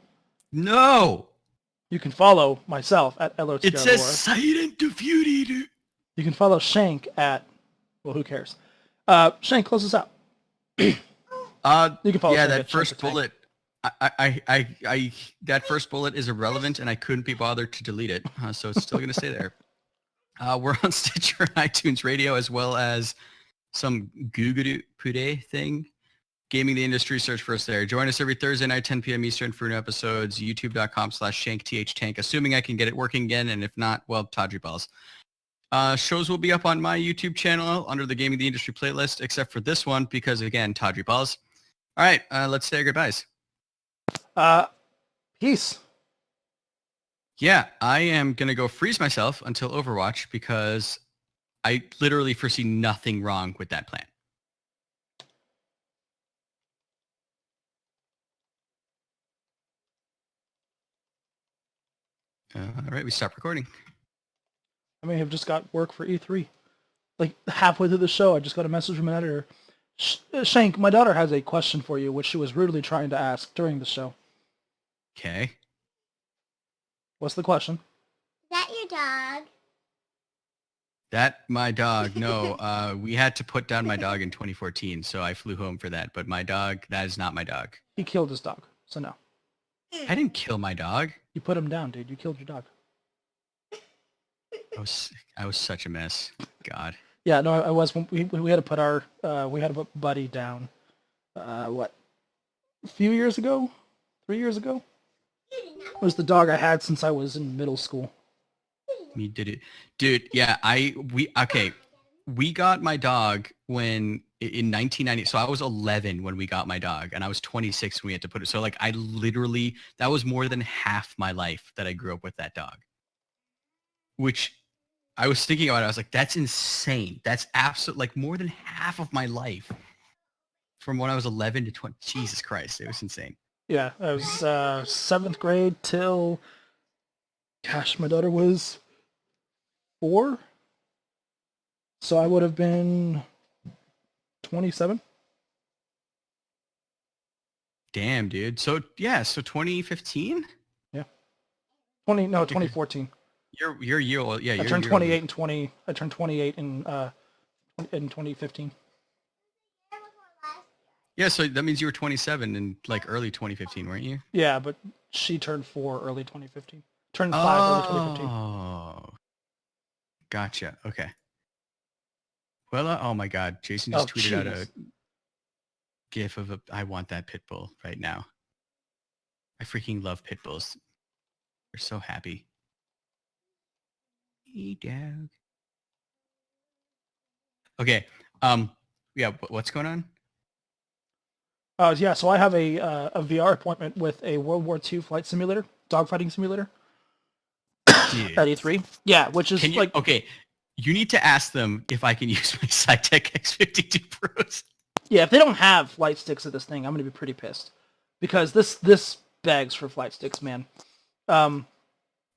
No! You can follow myself at LOTR It says Lore. Silent Fury, dude. You can follow Shank at, well, who cares? Shank, close us out. You can follow yeah, Shank that at first Shank the Tank. bullet. That first bullet is irrelevant, and I couldn't be bothered to delete it, so it's still gonna stay there. We're on Stitcher and iTunes Radio, as well as some Google Pude thing. Gaming the Industry, search for us there. Join us every Thursday night, 10 p.m. Eastern for new episodes, youtube.com/ShankTHTank, assuming I can get it working again, and if not, well, Tawdry Balls. Shows will be up on my YouTube channel under the Gaming the Industry playlist, except for this one, because, again, Tawdry Balls. All right, let's say our goodbyes. Peace. Yeah, I am going to go freeze myself until Overwatch, because I literally foresee nothing wrong with that plan. All right, we stop recording. I may have just got work for E3. Like, halfway through the show, I just got a message from an editor. Shank, my daughter has a question for you, which she was rudely trying to ask during the show. Okay. What's the question? Is that your dog? That, my dog, no. We had to put down my dog in 2014, so I flew home for that. But my dog, that is not my dog. He killed his dog, so no. I didn't kill my dog. You put him down, dude. You killed your dog. I was such a mess. God. Yeah, no, I was. We had to put our we had to put Buddy down. What? A few years ago? 3 years ago? It was the dog I had since I was in middle school. Me did it, dude. Yeah, we got my dog when in 1990. So I was 11 when we got my dog, and I was 26 when we had to put it. So like, I literally, that was more than half my life that I grew up with that dog. Which I was thinking about it. I was like, that's insane. That's absolute, like more than half of my life from when I was 11 to 20. Jesus Christ, it was insane. Yeah, I was 7th grade till, gosh, my daughter was 4. So I would have been 27. Damn, dude. So yeah, so 2015? Yeah. 2014. You're year old. Yeah, I turned 28 in 20. I turned 28 in 2015. Yeah, so that means you were 27 in like early 2015, weren't you? Yeah, but she turned 4 early 2015. Turned 5 early 2015. Oh, gotcha. Okay. Well, oh my God, Jason just tweeted out a GIF of I want that pit bull right now. I freaking love pit bulls. They're so happy. Hey, dog. Okay. Yeah. What's going on? Yeah, so I have a VR appointment with a World War II flight simulator, dogfighting simulator, Dude. at E3. Yeah, which is like... Okay, you need to ask them if I can use my Cytec X52 Pros. Yeah, if they don't have flight sticks at this thing, I'm going to be pretty pissed. Because this begs for flight sticks, man.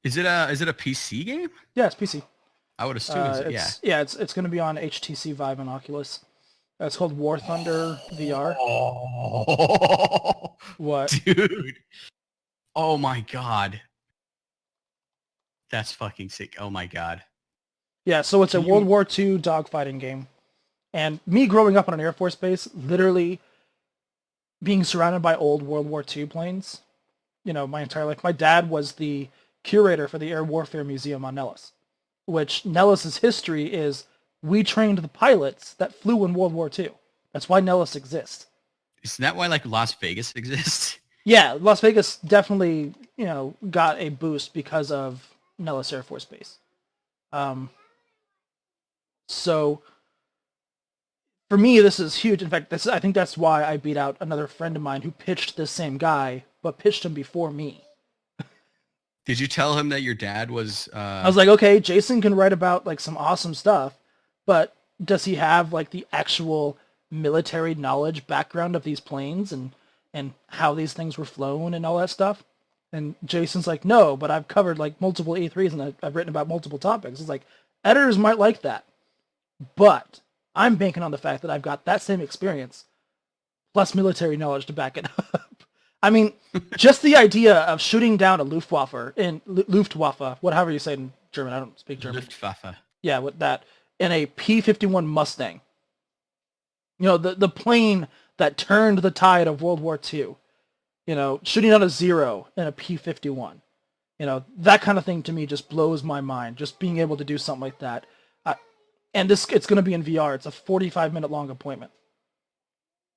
Is it a PC game? Yeah, it's PC. I would assume Yeah, it's going to be on HTC Vive and Oculus. It's called War Thunder VR. Oh, what? Dude. Oh my God. That's fucking sick. Oh my God. Yeah, so it's a World War II dogfighting game. And me growing up on an Air Force base, literally being surrounded by old World War II planes, my entire life. My dad was the curator for the Air Warfare Museum on Nellis, which Nellis's history is we trained the pilots that flew in World War II. That's why Nellis exists. Isn't that why like Las Vegas exists? Yeah, Las Vegas definitely, got a boost because of Nellis Air Force Base. So for me, this is huge. In fact, I think that's why I beat out another friend of mine who pitched this same guy, but pitched him before me. Did you tell him that your dad was... I was like, okay, Jason can write about like some awesome stuff, but does he have like the actual military knowledge background of these planes and how these things were flown and all that stuff? And Jason's like, no, but I've covered like multiple E3s and I've written about multiple topics. It's like, editors might like that, but I'm banking on the fact that I've got that same experience plus military knowledge to back it up. I mean, just the idea of shooting down a Luftwaffe, whatever you say in German. I don't speak German. Luftwaffe. Yeah, with that in a P-51 Mustang. You know, the plane that turned the tide of World War II. You know, shooting down a Zero in a P-51. You know, that kind of thing to me just blows my mind. Just being able to do something like that. And it's going to be in VR. It's a 45-minute long appointment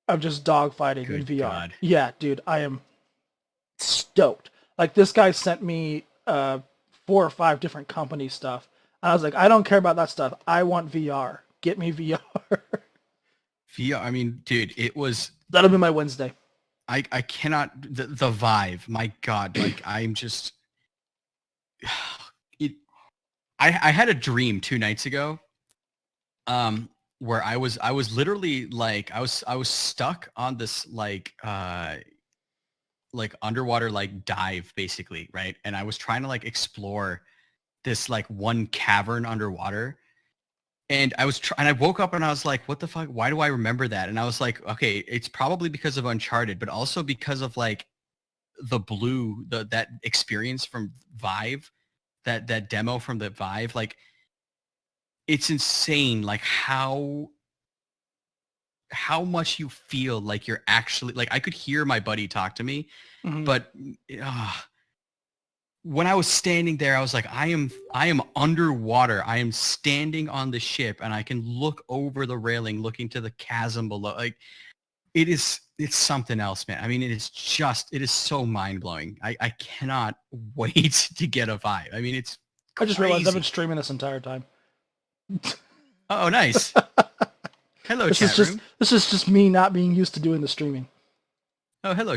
of just dogfighting in VR. God. Yeah, dude, I am stoked. Like, this guy sent me 4 or 5 different company stuff. And I was like, I don't care about that stuff. I want VR. Get me VR. VR, I mean, dude, it was... That'll be my Wednesday. I cannot... The Vive, my God. Like, I'm just... I had a dream 2 nights ago where I was literally like I was stuck on this like underwater like dive basically, right? And I was trying to like explore this like one cavern underwater, and I woke up and I was like, what the fuck, why do I remember that? And I was like, okay, it's probably because of Uncharted, but also because of like that experience from Vive, that demo from the Vive. Like, it's insane, like how much you feel like you're actually, like, I could hear my buddy talk to me, but when I was standing there, I was like, I am underwater. I am standing on the ship, and I can look over the railing, looking to the chasm below. Like, it's something else, man. I mean, it is so mind blowing. I cannot wait to get a Vive. I mean, it's I just crazy. realized I've been streaming this entire time. Oh, nice. Hello, This chat is room. just me not being used to doing the streaming. Oh, hello,